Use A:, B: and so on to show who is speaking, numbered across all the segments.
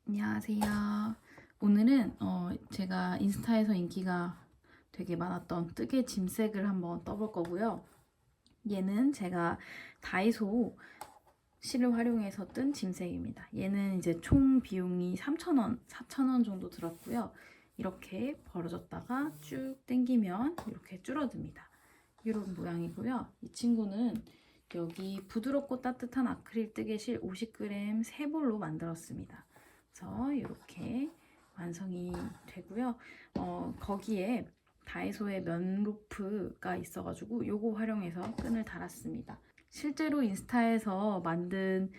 A: 안녕하세요. 오늘은 제가 인스타에서 인기가 되게 많았던 뜨개 짐색을 한번 떠볼 거고요. 얘는 제가 다이소 실을 활용해서 뜬 짐색입니다. 얘는 이제 총 비용이 3,000원, 4,000원 정도 들었고요. 이렇게 벌어졌다가 쭉 당기면 이렇게 줄어듭니다. 이런 모양이고요. 이 친구는 여기 부드럽고 따뜻한 아크릴 뜨개실 50g 세 볼로 만들었습니다. 그래서 이렇게 완성이 되고요. 거기에 다이소의 면 로프가 있어가지고 요거 활용해서 끈을 달았습니다. 실제로 인스타에서 만든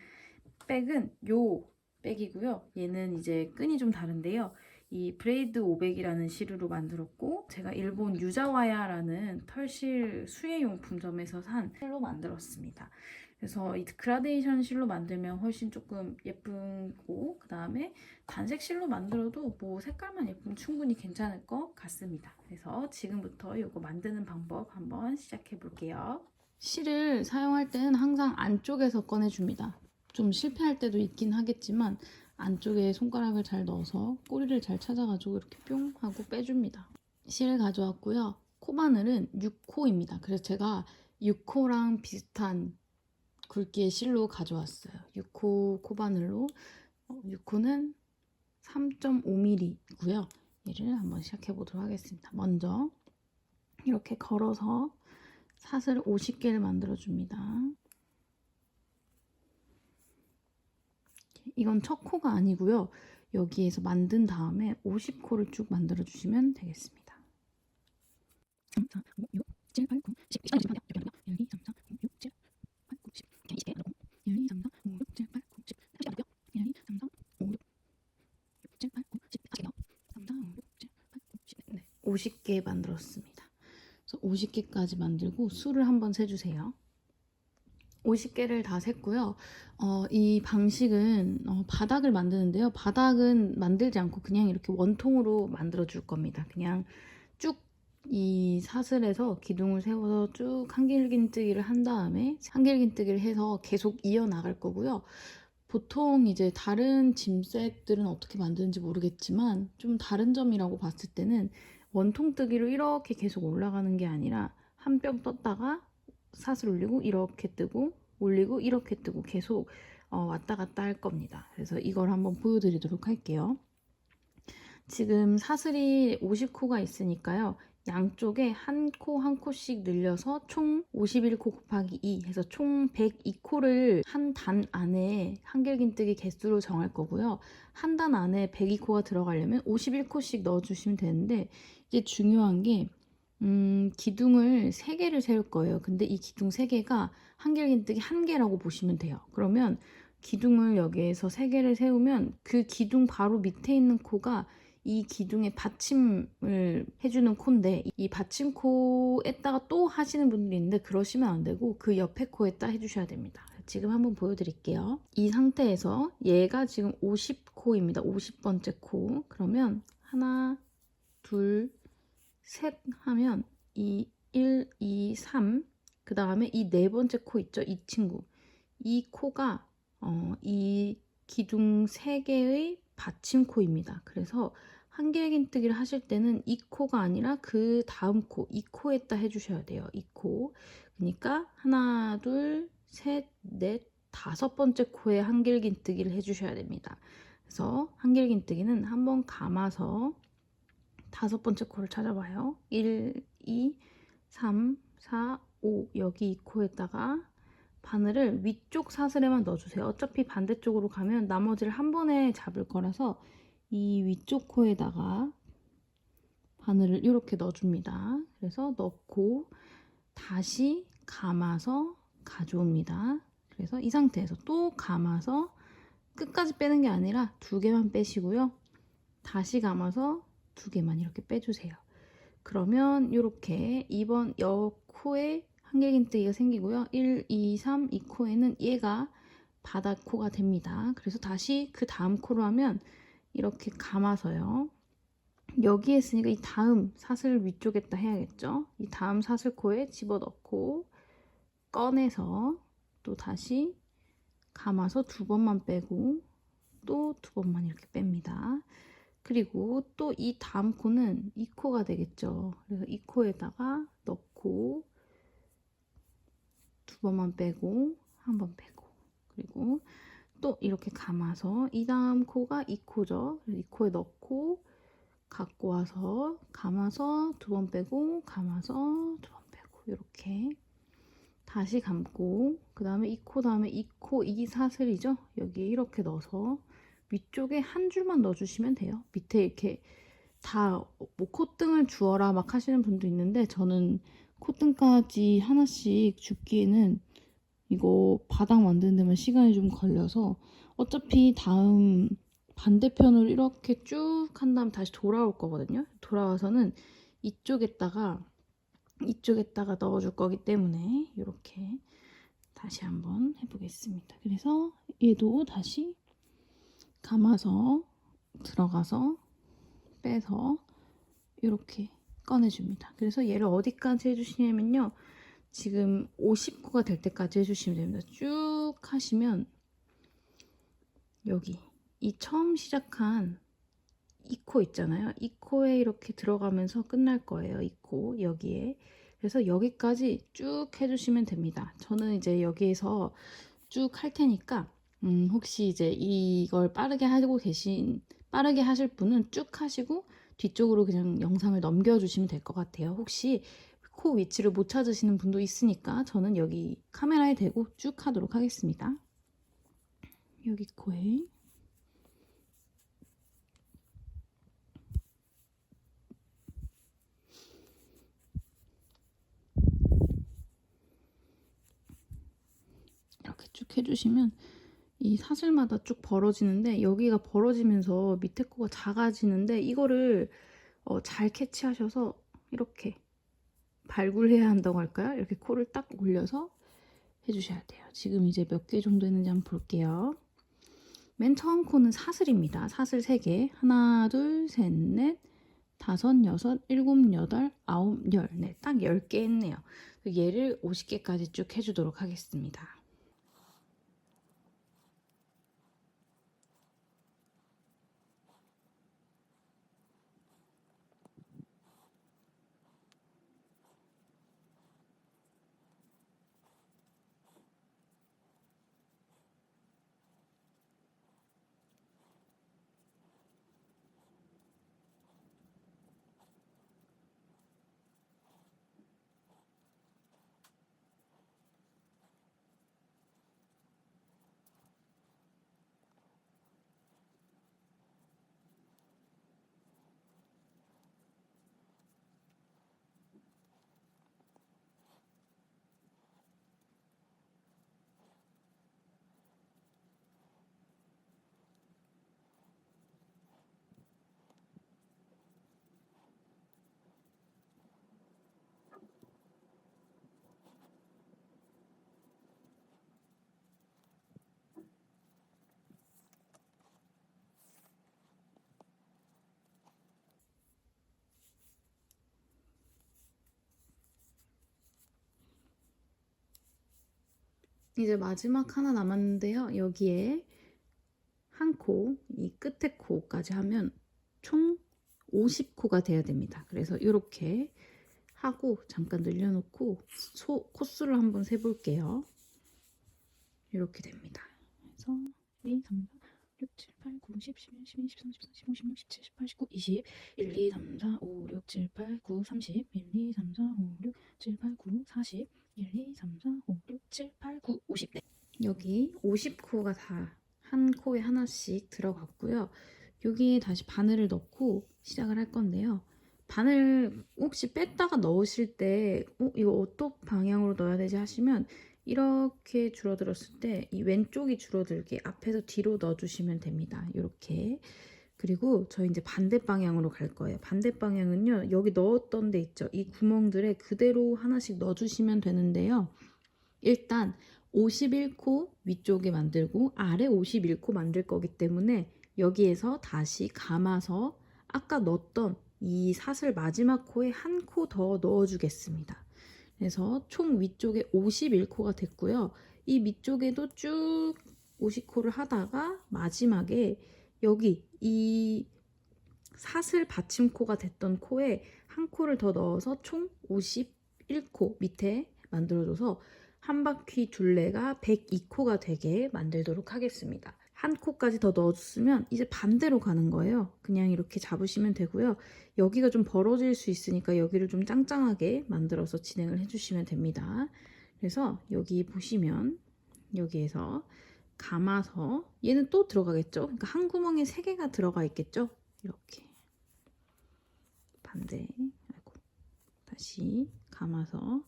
A: 백은 요 백이고요. 얘는 이제 끈이 좀 다른데요. 이 브레이드 500이라는 시루로 만들었고, 제가 일본 유자와야라는 털실 수혜용품점에서 산 실로 만들었습니다. 그래서 이 그라데이션 실로 만들면 훨씬 조금 예쁘고, 그 다음에 단색 실로 만들어도 뭐 색깔만 예쁘면 충분히 괜찮을 것 같습니다. 그래서 지금부터 이거 만드는 방법 한번 시작해 볼게요. 실을 사용할 때는 항상 안쪽에서 꺼내줍니다. 좀 실패할 때도 있긴 하겠지만 안쪽에 손가락을 잘 넣어서 꼬리를 잘 찾아가지고 이렇게 뿅 하고 빼줍니다. 실을 가져왔고요. 코바늘은 6호입니다. 그래서 제가 6호랑 비슷한 굵기의 실로 가져왔어요. 6호 코바늘로 6호는 3.5mm이고요. 얘를 한번 시작해 보도록 하겠습니다. 먼저 이렇게 걸어서 사슬 50개를 만들어 줍니다. 이건 첫 코가 아니고요. 여기에서 만든 다음에 50코를 쭉 만들어 주시면 되겠습니다. 3, 4, 5, 6, 7, 8, 9, 10, 20, 1, 2, 3, 4, 5, 6, 7, 8, 9, 10, 20개 넣고 1, 2, 3, 4, 5, 6, 7, 8, 9, 10, 30개 넣고요. 1, 2, 3, 4, 5, 6, 7, 8, 9, 10, 40개 넣어 3, 4, 5, 6, 7, 8, 9, 10, 네, 50개 만들었습니다. 그래서 50개까지 만들고 수를 한번 세주세요. 50개를 다 샜고요. 이 방식은 바닥을 만드는데요. 바닥은 만들지 않고 그냥 이렇게 원통으로 만들어 줄 겁니다. 그냥 쭉 이 사슬에서 기둥을 세워서 쭉 한길긴뜨기를 한 다음에 한길긴뜨기를 해서 계속 이어나갈 거고요. 보통 이제 다른 짐색들은 어떻게 만드는지 모르겠지만 좀 다른 점이라고 봤을 때는 원통뜨기로 이렇게 계속 올라가는 게 아니라 한 뼘 떴다가 사슬 올리고 이렇게 뜨고 올리고 이렇게 뜨고 계속 왔다 갔다 할 겁니다. 그래서 이걸 한번 보여드리도록 할게요. 지금 사슬이 50코가 있으니까요. 양쪽에 한 코 한 코씩 늘려서 총 51코 곱하기 2 해서 총 102코를 한 단 안에 한길긴뜨기 개수로 정할 거고요. 한 단 안에 102코가 들어가려면 51코씩 넣어주시면 되는데, 이게 중요한 게 기둥을 3개를 세울 거예요. 근데 이 기둥 3개가 한길긴뜨기 1개라고 보시면 돼요. 그러면 기둥을 여기에서 3개를 세우면 그 기둥 바로 밑에 있는 코가 이 기둥에 받침을 해주는 코인데, 이 받침코에다가 또 하시는 분들이 있는데 그러시면 안 되고 그 옆에 코에다 해주셔야 됩니다. 지금 한번 보여드릴게요. 이 상태에서 얘가 지금 50코입니다. 50번째 코. 그러면 하나, 둘, 셋 하면 이 1, 2, 3, 그 다음에 이 네 번째 코 있죠? 이 친구. 이 코가 이 기둥 3개의 받침코입니다. 그래서 한길긴뜨기를 하실 때는 이 코가 아니라 그 다음 코, 이 코에다 해주셔야 돼요. 이 코. 그러니까 하나, 둘, 셋, 넷, 5번째 코에 한길긴뜨기를 해주셔야 됩니다. 그래서 한길긴뜨기는 한번 감아서 5번째 코를 찾아봐요. 1, 2, 3, 4, 5 여기 이 코에다가 바늘을 위쪽 사슬에만 넣어주세요. 어차피 반대쪽으로 가면 나머지를 한 번에 잡을 거라서 이 위쪽 코에다가 바늘을 이렇게 넣어줍니다. 그래서 넣고 다시 감아서 가져옵니다. 그래서 이 상태에서 또 감아서 끝까지 빼는 게 아니라 2개만 빼시고요. 다시 감아서 2개만 이렇게 빼주세요. 그러면 이렇게 2번 여코에 한길긴뜨기가 생기고요. 1, 2, 3 이 코에는 얘가 바닥 코가 됩니다. 그래서 다시 그 다음 코로 하면 이렇게 감아서요. 여기 했으니까 이 다음 사슬 위쪽에다 해야겠죠. 이 다음 사슬 코에 집어넣고 꺼내서 또 다시 감아서 2번만 빼고 또 2번만 이렇게 뺍니다. 그리고 또 이 다음 코는 이 코가 되겠죠. 그래서 이 코에다가 넣고 2번만 빼고 1번 빼고, 그리고 또 이렇게 감아서 이 다음 코가 이 코죠. 이 코에 넣고 갖고 와서 감아서 2번 빼고 감아서 2번 빼고, 이렇게 다시 감고, 그 다음에 이 코 다음에 이 코, 이 사슬이죠. 여기 이렇게 넣어서 위쪽에 한 줄만 넣어주시면 돼요. 밑에 이렇게 다 뭐 콧등을 주어라 막 하시는 분도 있는데, 저는 콧등까지 하나씩 줍기에는 이거 바닥 만드는 데만 시간이 좀 걸려서, 어차피 다음 반대편으로 이렇게 쭉 한 다음 다시 돌아올 거거든요. 돌아와서는 이쪽에다가 넣어줄 거기 때문에 이렇게 다시 한번 해보겠습니다. 그래서 얘도 다시 감아서 들어가서 빼서 이렇게 꺼내줍니다. 그래서 얘를 어디까지 해주시냐면요, 지금 50코가 될 때까지 해주시면 됩니다. 쭉 하시면 여기 이 처음 시작한 이 코 있잖아요. 이 코에 이렇게 들어가면서 끝날 거예요. 이 코 여기에. 그래서 여기까지 쭉 해주시면 됩니다. 저는 이제 여기에서 쭉 할 테니까 혹시 이제 이걸 빠르게 하실 분은 쭉 하시고 뒤쪽으로 그냥 영상을 넘겨주시면 될 것 같아요. 혹시 코 위치를 못 찾으시는 분도 있으니까 저는 여기 카메라에 대고 쭉 하도록 하겠습니다. 여기 코에 이렇게 쭉 해주시면 이 사슬마다 쭉 벌어지는데, 여기가 벌어지면서 밑에 코가 작아지는데, 이거를 잘 캐치하셔서 이렇게 발굴해야 한다고 할까요? 이렇게 코를 딱 올려서 해주셔야 돼요. 지금 이제 몇 개 정도 했는지 한번 볼게요. 맨 처음 코는 사슬입니다. 사슬 3개. 하나, 둘, 셋, 넷, 다섯, 여섯, 일곱, 여덟, 아홉, 열. 네, 딱 10개 했네요. 얘를 50개까지 쭉 해주도록 하겠습니다. 이제 마지막 하나 남았는데요. 여기에 한 코, 이 끝에 코까지 하면 총 50코가 돼야 됩니다. 그래서 이렇게 하고 잠깐 늘려놓고 코수를 한번 세볼게요. 이렇게 됩니다. 그래서 1, 2, 3, 4, 6, 7, 8, 9, 10, 11, 12, 13, 14, 15, 16, 17, 18, 19, 20, 1, 2, 3, 4, 5, 6, 7, 8, 9, 30, 1, 2, 3, 4, 5, 6, 7, 8, 9, 40, 1, 2, 3, 4, 5, 6, 7, 8, 9, 50. 네. 여기 50코가 다 한 코에 하나씩 들어갔고요. 여기에 다시 바늘을 넣고 시작을 할 건데요. 바늘 혹시 뺐다가 넣으실 때 이거 어떤 방향으로 넣어야 되지 하시면, 이렇게 줄어들었을 때 이 왼쪽이 줄어들게 앞에서 뒤로 넣어주시면 됩니다. 이렇게. 그리고 저희 이제 반대 방향으로 갈 거예요. 반대 방향은요, 여기 넣었던 데 있죠. 이 구멍들에 그대로 하나씩 넣어주시면 되는데요. 일단 51코 위쪽에 만들고 아래 51코 만들 거기 때문에 여기에서 다시 감아서 아까 넣었던 이 사슬 마지막 코에 한 코 더 넣어주겠습니다. 그래서 총 위쪽에 51코가 됐고요. 이 밑쪽에도 쭉 50코를 하다가 마지막에 여기 이 사슬 받침코가 됐던 코에 한 코를 더 넣어서 총 51코 밑에 만들어줘서 한 바퀴 둘레가 102코가 되게 만들도록 하겠습니다. 한 코까지 더 넣어줬으면 이제 반대로 가는 거예요. 그냥 이렇게 잡으시면 되고요. 여기가 좀 벌어질 수 있으니까 여기를 좀 짱짱하게 만들어서 진행을 해주시면 됩니다. 그래서 여기 보시면 여기에서 감아서 얘는 또 들어가겠죠. 그러니까 한 구멍에 3개가 들어가 있겠죠. 이렇게 반대, 아이고, 다시 감아서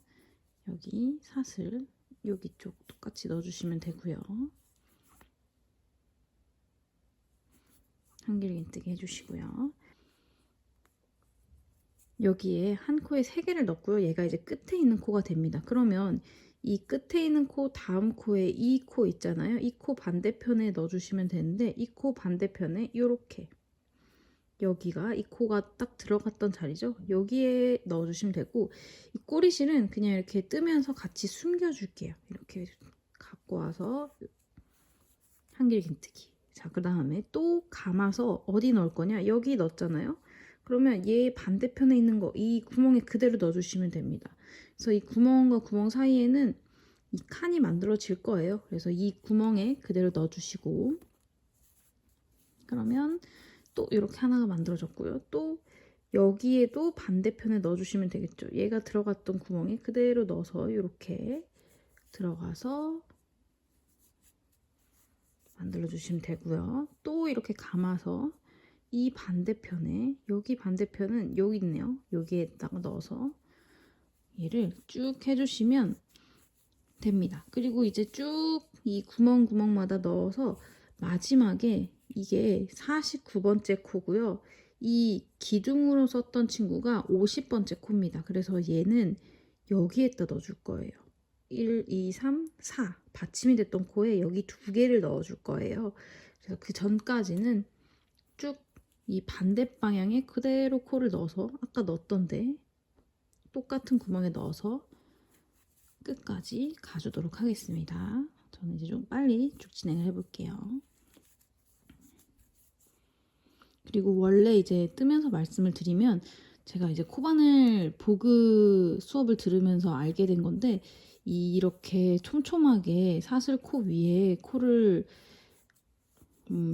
A: 여기 사슬 여기 쪽 똑같이 넣어주시면 되고요. 한길긴뜨기 해주시고요. 여기에 한 코에 3개를 넣고요. 얘가 이제 끝에 있는 코가 됩니다. 그러면 이 끝에 있는 코 다음 코에 이 코 있잖아요. 이 코 반대편에 넣어주시면 되는데 이 코 반대편에 이렇게 여기가 이 코가 딱 들어갔던 자리죠. 여기에 넣어주시면 되고 이 꼬리실은 그냥 이렇게 뜨면서 같이 숨겨줄게요. 이렇게 갖고 와서 한길긴뜨기. 자, 그 다음에 또 감아서 어디 넣을 거냐? 여기 넣었잖아요. 그러면 얘 반대편에 있는 거 이 구멍에 그대로 넣어주시면 됩니다. 그래서 이 구멍과 구멍 사이에는 이 칸이 만들어질 거예요. 그래서 이 구멍에 그대로 넣어주시고 그러면 또 이렇게 하나가 만들어졌고요. 또 여기에도 반대편에 넣어주시면 되겠죠. 얘가 들어갔던 구멍에 그대로 넣어서 이렇게 들어가서 만들어주시면 되고요. 또 이렇게 감아서 이 반대편에 여기 반대편은 여기 있네요. 여기에다가 넣어서 얘를 쭉 해주시면 됩니다. 그리고 이제 쭉 이 구멍마다 넣어서 마지막에 이게 49번째 코고요. 이 기둥으로 썼던 친구가 50번째 코입니다. 그래서 얘는 여기에다 넣어줄 거예요. 1, 2, 3, 4 받침이 됐던 코에 여기 2개를 넣어줄 거예요. 그래서 그 전까지는 쭉 이 반대 방향에 그대로 코를 넣어서 아까 넣었던데 똑같은 구멍에 넣어서 끝까지 가주도록 하겠습니다. 저는 이제 좀 빨리 쭉 진행을 해볼게요. 그리고 원래 이제 뜨면서 말씀을 드리면 제가 이제 코바늘 보그 수업을 들으면서 알게 된 건데 이렇게 촘촘하게 사슬 코 위에 코를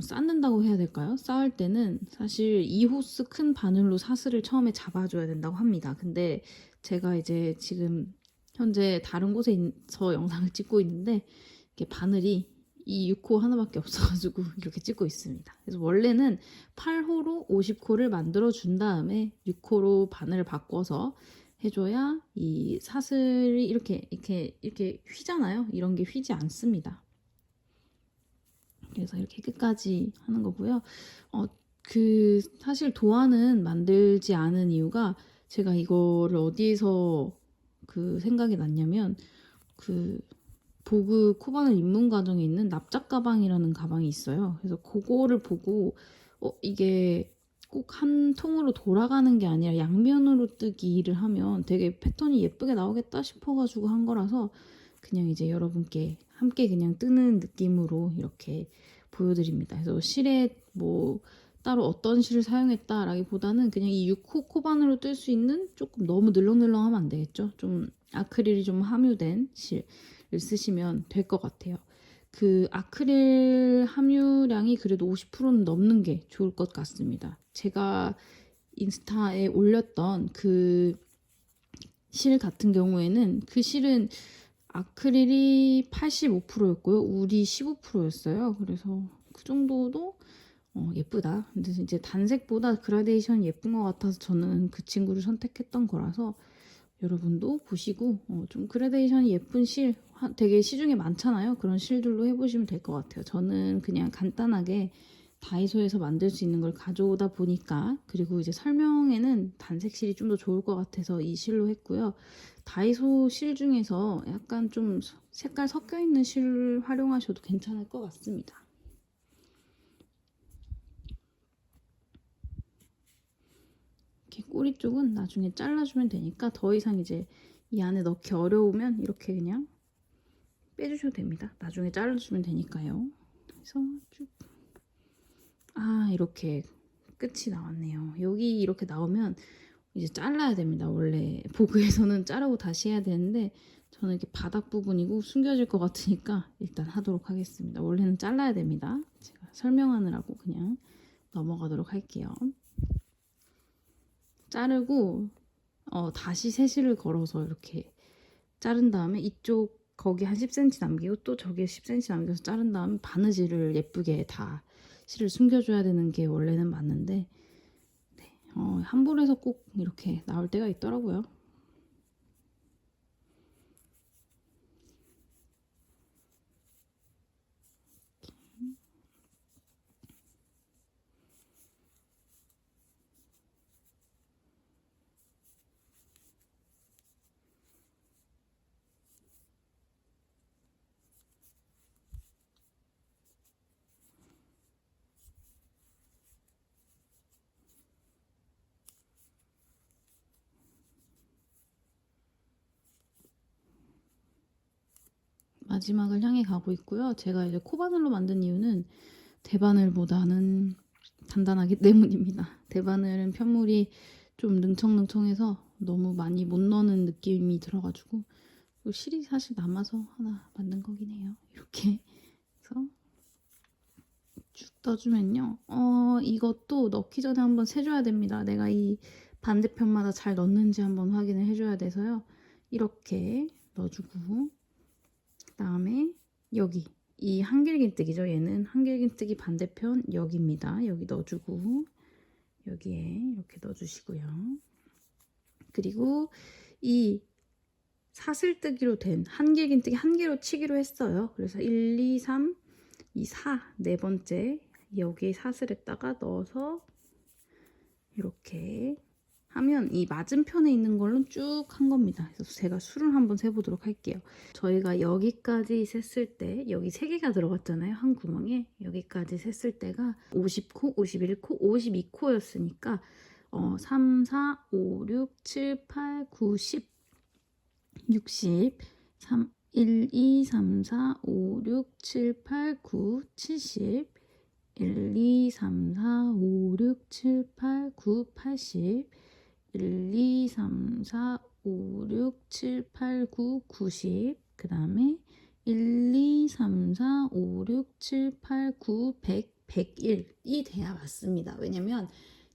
A: 쌓는다고 해야 될까요? 쌓을 때는 사실 2호스 큰 바늘로 사슬을 처음에 잡아줘야 된다고 합니다. 근데 제가 이제 지금 현재 다른 곳에서 영상을 찍고 있는데 이렇게 바늘이 이 6호 하나밖에 없어가지고 이렇게 찍고 있습니다. 그래서 원래는 8호로 50코를 만들어 준 다음에 6호로 바늘을 바꿔서 해줘야 이 사슬이 이렇게 휘잖아요. 이런 게 휘지 않습니다. 그래서 이렇게 끝까지 하는 거고요. 사실 도안은 만들지 않은 이유가 제가 이거를 어디에서 생각이 났냐면 보그 코바늘 입문 과정에 있는 납작 가방이라는 가방이 있어요. 그래서 그거를 보고 이게 꼭 한 통으로 돌아가는 게 아니라 양면으로 뜨기를 하면 되게 패턴이 예쁘게 나오겠다 싶어가지고 한 거라서 그냥 이제 여러분께 함께 그냥 뜨는 느낌으로 이렇게 보여드립니다. 그래서 실에 뭐 따로 어떤 실을 사용했다라기보다는 그냥 이 6호 코바늘로 뜰 수 있는 조금 너무 늘렁늘렁하면 안 되겠죠. 좀 아크릴이 좀 함유된 실을 쓰시면 될 것 같아요. 그 아크릴 함유량이 그래도 50%는 넘는 게 좋을 것 같습니다. 제가 인스타에 올렸던 그 실 같은 경우에는 그 실은 아크릴이 85%였고요. 울이 15%였어요. 그래서 그 정도도 예쁘다. 근데 이제 단색보다 그라데이션이 예쁜 것 같아서 저는 그 친구를 선택했던 거라서 여러분도 보시고 좀 그라데이션이 예쁜 실 되게 시중에 많잖아요. 그런 실들로 해보시면 될 것 같아요. 저는 그냥 간단하게 다이소에서 만들 수 있는 걸 가져오다 보니까 그리고 이제 설명에는 단색 실이 좀 더 좋을 것 같아서 이 실로 했고요. 다이소 실 중에서 약간 좀 색깔 섞여 있는 실을 활용하셔도 괜찮을 것 같습니다. 이렇게 꼬리 쪽은 나중에 잘라주면 되니까 더 이상 이제 이 안에 넣기 어려우면 이렇게 그냥 빼주셔도 됩니다. 나중에 잘라주면 되니까요. 해서 쭉. 아, 이렇게 끝이 나왔네요. 여기 이렇게 나오면 이제 잘라야 됩니다. 원래 보그에서는 자르고 다시 해야 되는데 저는 이렇게 바닥 부분이고 숨겨질 것 같으니까 일단 하도록 하겠습니다. 원래는 잘라야 됩니다. 제가 설명하느라고 그냥 넘어가도록 할게요. 자르고 다시 세실을 걸어서 이렇게 자른 다음에 이쪽 거기 한 10cm 남기고 또 저기에 10cm 남겨서 자른 다음에 바느질을 예쁘게 다 실을 숨겨줘야 되는 게 원래는 맞는데 네, 한 볼에서 꼭 이렇게 나올 때가 있더라고요. 마지막을 향해 가고 있고요. 제가 이제 코바늘로 만든 이유는 대바늘보다는 단단하기 때문입니다. 대바늘은 편물이 좀 능청능청해서 너무 많이 못 넣는 느낌이 들어가지고 실이 사실 남아서 하나 만든 거긴 해요. 이렇게 해서 쭉 떠주면요. 이것도 넣기 전에 한번 세줘야 됩니다. 내가 이 반대편마다 잘 넣는지 한번 확인을 해줘야 돼서요. 이렇게 넣어주고 그다음에 여기 이 한길긴뜨기죠. 얘는 한길긴뜨기 반대편 여기입니다. 여기 넣어주고 여기에 이렇게 넣어주시고요. 그리고 이 사슬뜨기로 된 한길긴뜨기 한 개로 치기로 했어요. 그래서 1, 2, 3, 2, 4, 네 번째 여기에 사슬에다가 넣어서 이렇게 하면 이 맞은편에 있는 걸로 쭉 한 겁니다. 그래서 제가 수를 한번 세보도록 할게요. 저희가 여기까지 셌을 때 여기 3개가 들어갔잖아요. 한 구멍에 여기까지 셌을 때가 50코, 51코, 52코였으니까 3, 4, 5, 6, 7, 8, 9, 10, 60, 3, 1, 2, 3, 4, 5, 6, 7, 8, 9, 70, 1, 2, 3, 4, 5, 6, 7, 8, 9, 80, 1, 2, 3, 4, 5, 6, 7, 8, 9, 90, 그 다음에 1, 2, 3, 4, 5, 6, 7, 8, 9, 100, 101이 돼야 맞습니다. 왜냐면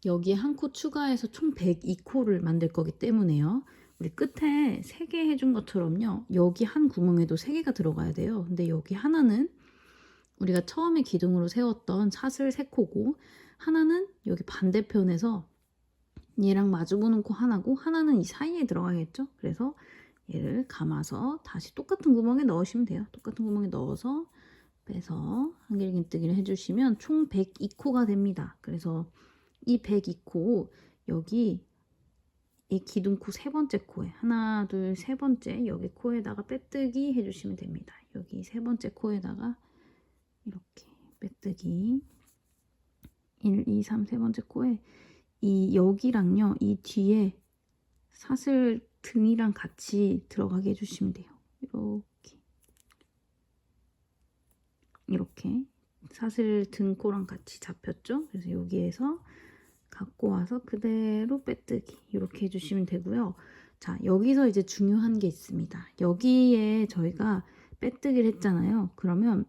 A: 여기에 한 코 추가해서 총 102코를 만들 거기 때문에요. 우리 끝에 3개 해준 것처럼요. 여기 한 구멍에도 3개가 들어가야 돼요. 근데 여기 하나는 우리가 처음에 기둥으로 세웠던 사슬 3코고 하나는 여기 반대편에서 얘랑 마주보는 코 하나고 하나는 이 사이에 들어가겠죠. 그래서 얘를 감아서 다시 똑같은 구멍에 넣으시면 돼요. 똑같은 구멍에 넣어서 빼서 한길긴뜨기를 해주시면 총 102코가 됩니다. 그래서 이 102코 여기 이 기둥코 3번째 코에 하나 둘 3번째 여기 코에다가 빼뜨기 해주시면 됩니다. 여기 3번째 코에다가 이렇게 빼뜨기 1, 2, 3, 3번째 코에 이 여기랑요 이 뒤에 사슬 등이랑 같이 들어가게 해주시면 돼요. 이렇게 사슬 등코랑 같이 잡혔죠. 그래서 여기에서 갖고 와서 그대로 빼뜨기 이렇게 해주시면 되고요. 자, 여기서 이제 중요한 게 있습니다. 여기에 저희가 빼뜨기를 했잖아요. 그러면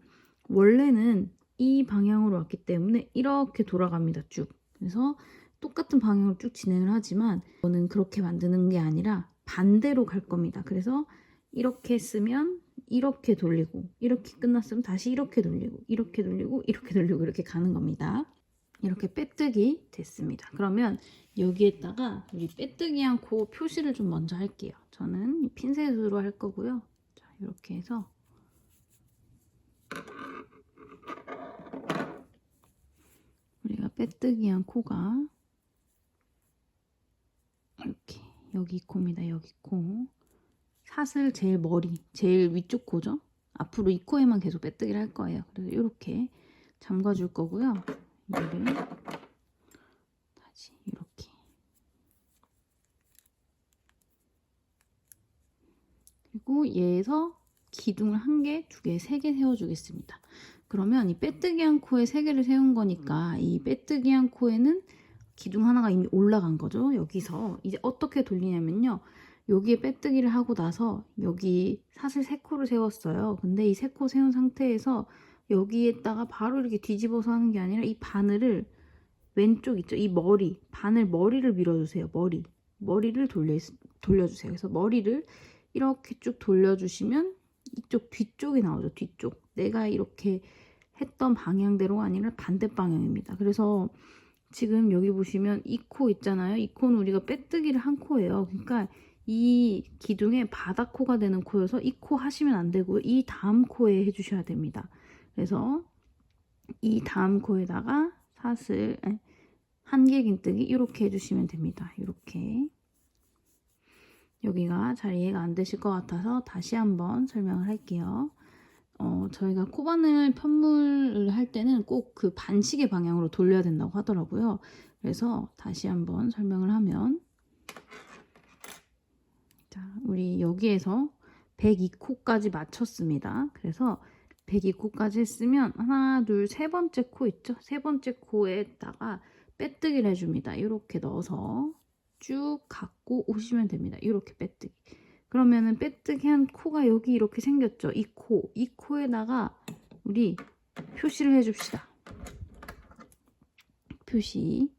A: 원래는 이 방향으로 왔기 때문에 이렇게 돌아갑니다. 쭉. 그래서 똑같은 방향으로 쭉 진행을 하지만 저는 그렇게 만드는 게 아니라 반대로 갈 겁니다. 그래서 이렇게 쓰면 이렇게 돌리고 이렇게 끝났으면 다시 이렇게 돌리고 이렇게 돌리고 이렇게 돌리고 이렇게 가는 겁니다. 이렇게 빼뜨기 됐습니다. 그러면 여기에다가 우리 빼뜨기한 코 표시를 좀 먼저 할게요. 저는 핀셋으로 할 거고요. 자, 이렇게 해서 우리가 빼뜨기한 코가 이렇게 여기 코입니다. 여기 코 사슬 제일 머리 제일 위쪽 코죠. 앞으로 이 코에만 계속 빼뜨기를 할 거예요. 그래서 이렇게 잠가 줄 거고요. 얘를 다시 이렇게 그리고 얘에서 기둥을 1개, 2개, 3개 세워주겠습니다. 그러면 이 빼뜨기한 코에 3개를 세운 거니까 이 빼뜨기한 코에는 기둥 하나가 이미 올라간 거죠. 여기서 이제 어떻게 돌리냐면요. 여기에 빼뜨기를 하고 나서 여기 사슬 3코를 세웠어요. 근데 이 3코 세운 상태에서 여기에다가 바로 이렇게 뒤집어서 하는 게 아니라 이 바늘을 왼쪽 있죠? 이 머리를 밀어주세요. 머리를 돌려주세요. 그래서 머리를 이렇게 쭉 돌려주시면 이쪽 뒤쪽이 나오죠. 뒤쪽. 내가 이렇게 했던 방향대로가 아니라 반대 방향입니다. 그래서 지금 여기 보시면 이 코 있잖아요. 이 코는 우리가 빼뜨기를 한 코예요. 그러니까 이 기둥의 바닥코가 되는 코여서 이 코 하시면 안 되고요. 이 다음 코에 해주셔야 됩니다. 그래서 이 다음 코에다가 사슬 한길긴뜨기 이렇게 해주시면 됩니다. 이렇게. 여기가 잘 이해가 안 되실 것 같아서 다시 한번 설명을 할게요. 저희가 코바늘 편물을 할 때는 꼭 그 반시계 방향으로 돌려야 된다고 하더라고요. 그래서 다시 한번 설명을 하면, 자, 우리 여기에서 102코까지 맞췄습니다. 그래서 102코까지 했으면 하나, 둘, 세 번째 코 있죠? 세 번째 코에다가 빼뜨기를 해줍니다. 이렇게 넣어서 쭉 갖고 오시면 됩니다. 이렇게 빼뜨기. 그러면은 빼뜨기 한 코가 여기 이렇게 생겼죠? 이 코에다가 우리 표시를 해줍시다. 표시.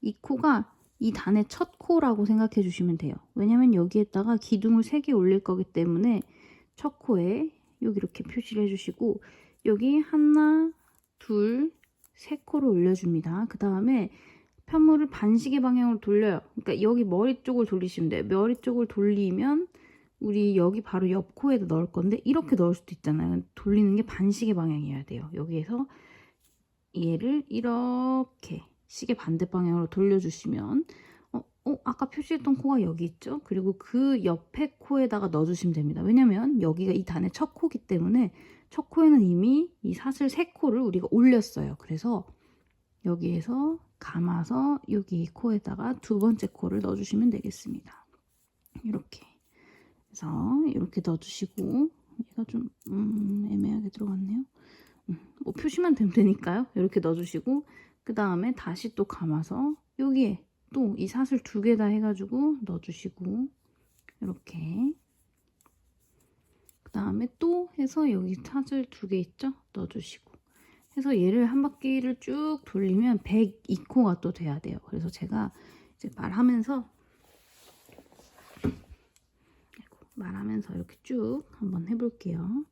A: 이 코가 이 단의 첫 코라고 생각해 주시면 돼요. 왜냐면 여기에다가 기둥을 3개 올릴 거기 때문에 첫 코에 여기 이렇게 표시를 해주시고 여기 하나, 둘, 세 코를 올려줍니다. 그 다음에 편물을 반시계 방향으로 돌려요. 그러니까 여기 머리 쪽을 돌리시면 돼요. 머리 쪽을 돌리면 우리 여기 바로 옆 코에도 넣을 건데 이렇게 넣을 수도 있잖아요. 돌리는 게 반시계 방향이어야 돼요. 여기에서 얘를 이렇게 시계 반대 방향으로 돌려주시면 아까 표시했던 코가 여기 있죠? 그리고 그 옆에 코에다가 넣어주시면 됩니다. 왜냐면 여기가 이 단의 첫 코기 때문에 첫 코에는 이미 이 사슬 3코를 우리가 올렸어요. 그래서 여기에서 감아서 여기 코에다가 두 번째 코를 넣어주시면 되겠습니다. 이렇게 그래서 이렇게 넣어주시고 얘가 좀 애매하게 들어갔네요. 뭐 표시만 되면 되니까요. 이렇게 넣어주시고 그 다음에 다시 또 감아서 여기에 또 이 사슬 2개 다 해가지고 넣어주시고 이렇게 그 다음에 또 해서 여기 사슬 2개 있죠? 넣어주시고 해서 얘를 한 바퀴를 쭉 돌리면 102코가 또 돼야 돼요. 그래서 제가 이제 말하면서 이렇게 쭉 한번 해볼게요.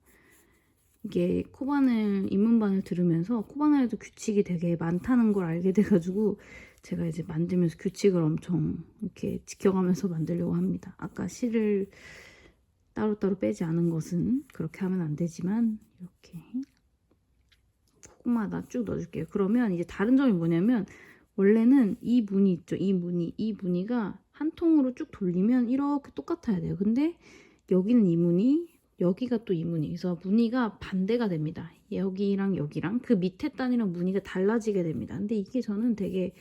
A: 이게 코바늘 입문반을 들으면서 코바늘에도 규칙이 되게 많다는 걸 알게 돼가지고 제가 이제 만들면서 규칙을 엄청 이렇게 지켜가면서 만들려고 합니다. 아까 실을 따로따로 빼지 않은 것은 그렇게 하면 안 되지만 이렇게 코마다 쭉 넣어줄게요. 그러면 이제 다른 점이 뭐냐면 원래는 이 무늬 있죠? 이 무늬가 한 통으로 쭉 돌리면 이렇게 똑같아야 돼요. 근데 여기는 이 무늬, 여기가 또 이 무늬. 그래서 무늬가 반대가 됩니다. 여기랑 여기랑 그 밑에 단이랑 무늬가 달라지게 됩니다. 근데 이게 저는 되게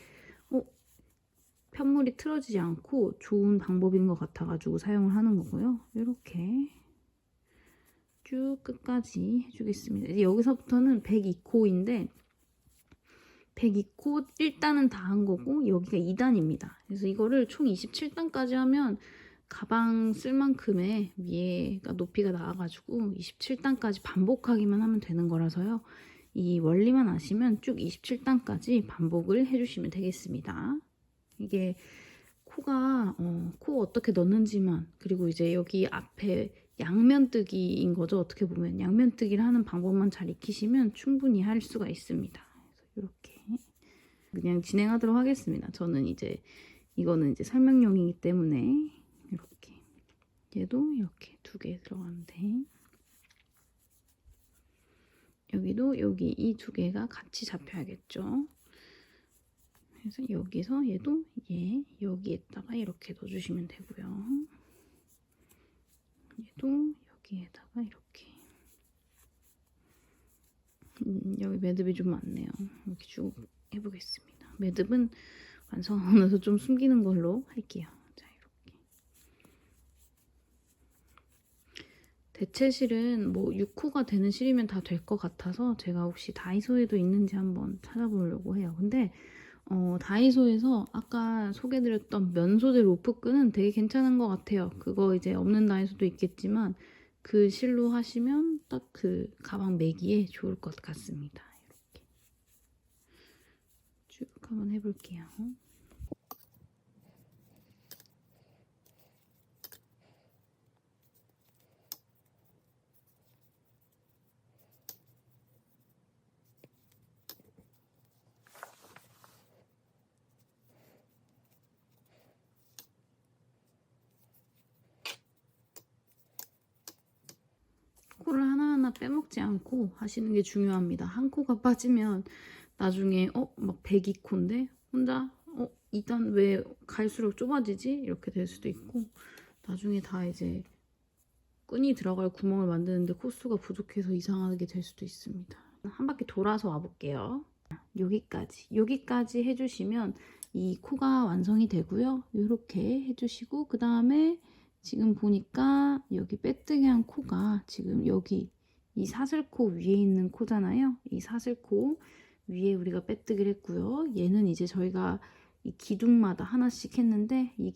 A: 편물이 틀어지지 않고 좋은 방법인 것 같아가지고 사용을 하는 거고요. 이렇게 쭉 끝까지 해주겠습니다. 이제 여기서부터는 102코인데 102코 1단은 다 한 거고 여기가 2단입니다. 그래서 이거를 총 27단까지 하면 가방 쓸 만큼의 위에가 높이가 나와가지고 27단까지 반복하기만 하면 되는 거라서요. 이 원리만 아시면 쭉 27단까지 반복을 해주시면 되겠습니다. 이게 코가 코 어떻게 넣는지만 그리고 이제 여기 앞에 양면뜨기인 거죠. 어떻게 보면 양면뜨기를 하는 방법만 잘 익히시면 충분히 할 수가 있습니다. 그래서 이렇게 그냥 진행하도록 하겠습니다. 저는 이제 이거는 이제 설명용이기 때문에 이렇게 얘도 이렇게 2개 들어가는데 여기도 여기 이 2개가 같이 잡혀야겠죠. 그래서 여기서 얘도 여기에다가 이렇게 넣어주시면 되고요. 얘도 여기에다가 이렇게 여기 매듭이 좀 많네요. 이렇게 쭉 해보겠습니다. 매듭은 완성하고 나서 좀 숨기는 걸로 할게요. 자, 이렇게 대체실은 뭐 6코가 되는 실이면 다 될 것 같아서 제가 혹시 다이소에도 있는지 한번 찾아보려고 해요. 근데 다이소에서 아까 소개드렸던 면소재 로프끈은 되게 괜찮은 것 같아요. 그거 이제 없는 다이소도 있겠지만 그 실로 하시면 딱 그 가방 매기에 좋을 것 같습니다. 이렇게 쭉 한번 해볼게요. 코를 하나하나 빼먹지 않고 하시는 게 중요합니다. 한 코가 빠지면 나중에 막 102코인데 혼자 이단 왜 갈수록 좁아지지? 이렇게 될 수도 있고 나중에 다 이제 끈이 들어갈 구멍을 만드는데 코수가 부족해서 이상하게 될 수도 있습니다. 한 바퀴 돌아서 와볼게요. 여기까지 해주시면 이 코가 완성이 되고요. 이렇게 해주시고 그 다음에 지금 보니까 여기 빼뜨기한 코가 지금 여기 이 사슬코 위에 있는 코잖아요. 이 사슬코 위에 우리가 빼뜨기를 했고요. 얘는 이제 저희가 이 기둥마다 하나씩 했는데 이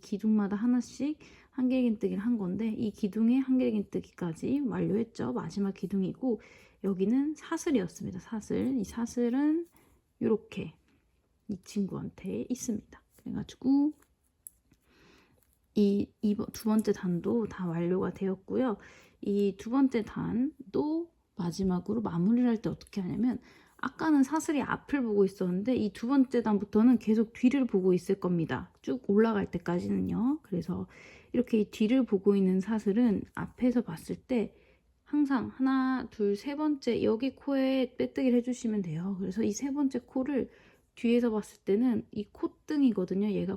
A: 기둥마다 하나씩 한길긴뜨기를 한 건데 이 기둥에 한길긴뜨기까지 완료했죠. 마지막 기둥이고 여기는 사슬이었습니다. 이 사슬은 이렇게 이 친구한테 있습니다. 그래가지고 이 두 번째 단도 다 완료가 되었고요. 이 두 번째 단도 마지막으로 마무리를 할 때 어떻게 하냐면 아까는 사슬이 앞을 보고 있었는데 이 두 번째 단부터는 계속 뒤를 보고 있을 겁니다. 쭉 올라갈 때까지는요. 그래서 이렇게 이 뒤를 보고 있는 사슬은 앞에서 봤을 때 항상 하나, 둘, 세 번째 여기 코에 빼뜨기를 해주시면 돼요. 그래서 이 세 번째 코를 뒤에서 봤을 때는 이 콧등이거든요. 얘가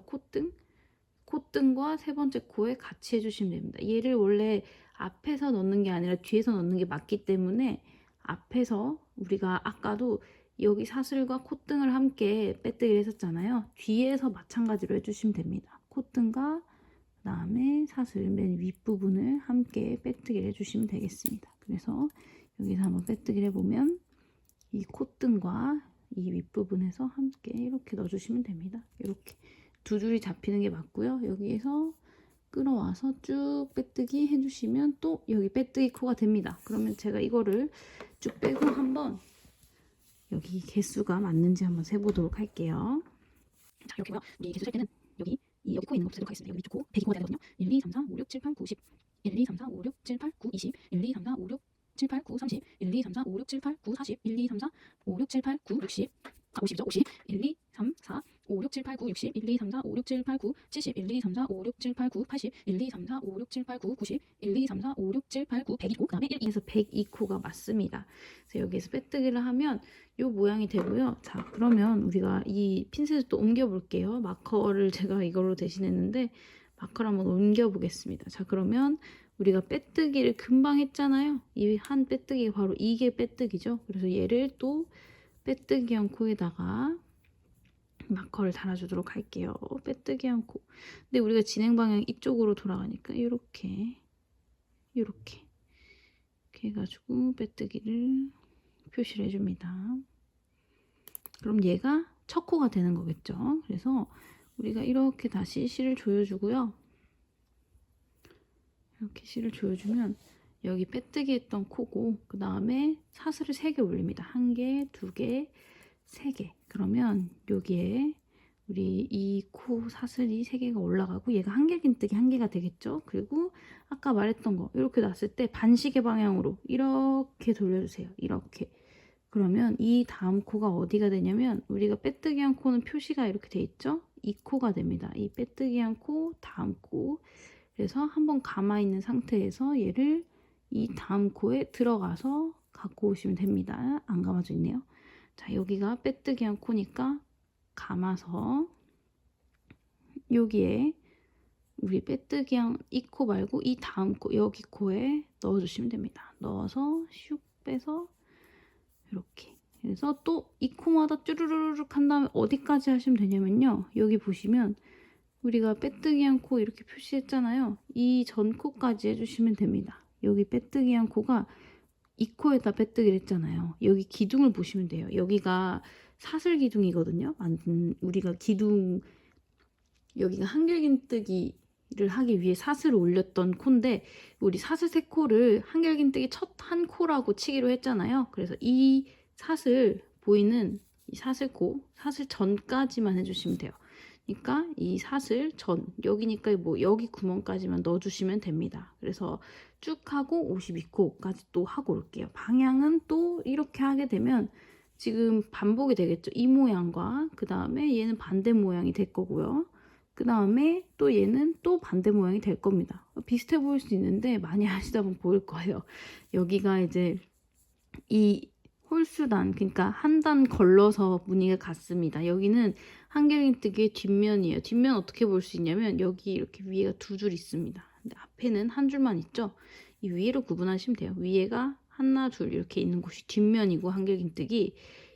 A: 콧등과 세 번째 코에 같이 해주시면 됩니다. 얘를 원래 앞에서 넣는 게 아니라 뒤에서 넣는 게 맞기 때문에 앞에서 우리가 아까도 여기 사슬과 콧등을 함께 빼뜨기를 했었잖아요. 뒤에서 마찬가지로 해주시면 됩니다. 콧등과 그 다음에 사슬 맨 윗부분을 함께 빼뜨기를 해주시면 되겠습니다. 그래서 여기서 한번 빼뜨기를 해보면 이 콧등과 이 윗부분에서 함께 이렇게 넣어주시면 됩니다. 이렇게 두 줄이 잡히는 게 맞고요. 여기에서 끌어와서 쭉 빼뜨기 해주시면 또 여기 빼뜨기 코가 됩니다. 그러면 제가 이거를 쭉 빼고 한번 여기 개수가 맞는지 한번 세보도록 할게요. 자, 이렇게요. 우리 개수 셀 때는 여기 코 있는 거 쓰도록 하겠습니다. 여기 위쪽 코 102코가 되거든요. 1, 2, 3, 4, 5, 6, 7, 8, 9, 10 1, 2, 3, 4, 5, 6, 7, 8, 9, 20 1, 2, 3, 4, 5, 6, 7, 8, 9, 30 1, 2, 3, 4, 5, 6, 7, 8, 9, 40 1, 2, 3, 4, 5, 6, 7, 8, 9, 60 50이죠. 50 1, 2, 3, 4 5, 6, 7, 8, 9, 60 1, 2, 3, 4, 5, 6, 7, 8, 9, 70 1, 2, 3, 4, 5, 6, 7, 8, 9, 80 1, 2, 3, 4, 5, 6, 7, 8, 9, 90 1, 2, 3, 4, 5, 6, 7, 8, 9, 102코 그 다음에 1, 2에서 102코가 맞습니다. 그래서 여기에서 빼뜨기를 하면 이 모양이 되고요. 자, 그러면 우리가 이 핀셋을 또 옮겨 볼게요. 마커를 제가 이걸로 대신했는데 마커를 한번 옮겨 보겠습니다. 자, 그러면 우리가 빼뜨기를 금방 했잖아요. 이 한 빼뜨기가 바로 이게 빼뜨기죠. 그래서 얘를 또 빼뜨기한 코에다가 마커를 달아주도록 할게요. 빼뜨기한 코. 근데 우리가 진행 방향 이쪽으로 돌아가니까 이렇게 해가지고 빼뜨기를 표시를 해줍니다. 그럼 얘가 첫 코가 되는 거겠죠. 그래서 우리가 이렇게 다시 실을 조여주고요. 이렇게 실을 조여주면 여기 빼뜨기 했던 코고 그 다음에 사슬을 3개 올립니다. 1개, 2개, 3개. 그러면 여기에 우리 이 코 사슬이 3개가 올라가고 얘가 한길긴뜨기 1개가 되겠죠. 그리고 아까 말했던 거 이렇게 놨을 때 반시계 방향으로 이렇게 돌려주세요. 이렇게. 그러면 이 다음 코가 어디가 되냐면 우리가 빼뜨기한 코는 표시가 이렇게 돼 있죠. 이 코가 됩니다. 이 빼뜨기한 코, 다음 코. 그래서 한번 감아 있는 상태에서 얘를 이 다음 코에 들어가서 갖고 오시면 됩니다. 안 감아져 있네요. 자, 여기가 빼뜨기한 코니까 감아서 여기에 우리 빼뜨기한 이 코 말고 이 다음 코, 여기 코에 넣어주시면 됩니다. 넣어서 슉 빼서 이렇게. 그래서 또 이 코마다 쭈르르륵 한 다음에 어디까지 하시면 되냐면요. 여기 보시면 우리가 빼뜨기한 코 이렇게 표시했잖아요. 이 전 코까지 해주시면 됩니다. 여기 빼뜨기한 코가 이 코에다 빼뜨기를 했잖아요. 여기 기둥을 보시면 돼요. 여기가 사슬 기둥이거든요. 우리가 기둥, 여기가 한길긴뜨기를 하기 위해 사슬을 올렸던 코인데, 우리 사슬 3코를 한길긴뜨기 첫 한 코라고 치기로 했잖아요. 그래서 이 사슬 보이는 이 사슬코, 사슬 전까지만 해주시면 돼요. 그러니까 이 사슬 전, 여기니까 뭐 여기 구멍까지만 넣어주시면 됩니다. 그래서 쭉 하고 52코까지 또 하고 올게요. 방향은 또 이렇게 하게 되면 지금 반복이 되겠죠. 이 모양과 그 다음에 얘는 반대 모양이 될 거고요. 그 다음에 또 얘는 또 반대 모양이 될 겁니다. 비슷해 보일 수 있는데 많이 하시다 보면 보일 거예요. 여기가 이제 이 홀수단, 그러니까 한 단 걸러서 무늬가 같습니다. 여기는 한길긴뜨기의 뒷면이에요. 뒷면 어떻게 볼 수 있냐면 여기 이렇게 위에가 2줄 있습니다. 근데 앞에는 한 줄만 있죠. 이 위로 구분하시면 돼요. 위에가 하나, 둘 이렇게 있는 곳이 뒷면이고 한길긴뜨기,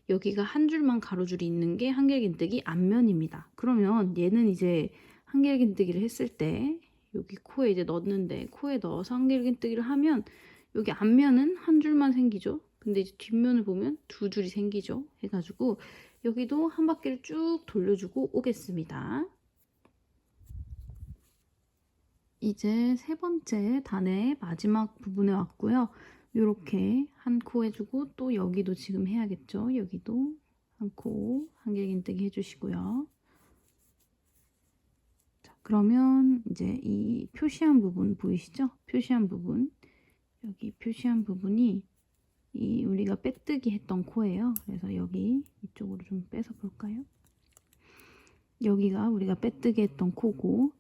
A: 여기가 한 줄만 가로줄이 있는 게 한길긴뜨기 앞면입니다. 그러면 얘는 이제 한길긴뜨기를 했을 때 여기 코에 이제 넣는데, 코에 넣어서 한길긴뜨기를 하면 여기 앞면은 한 줄만 생기죠. 근데 이제 뒷면을 보면 2줄이 생기죠. 해가지고 여기도 한 바퀴를 쭉 돌려주고 오겠습니다. 이제 3번째 단의 마지막 부분에 왔고요. 이렇게 한 코 해주고 또 여기도 지금 해야겠죠. 여기도 한 코 한길긴뜨기 해주시고요. 자, 그러면 이제 이 표시한 부분 보이시죠? 표시한 부분, 여기 표시한 부분이 이 우리가 빼뜨기 했던 코예요. 그래서 여기 이쪽으로 좀 빼서 볼까요? 여기가 우리가 빼뜨기 했던 코고,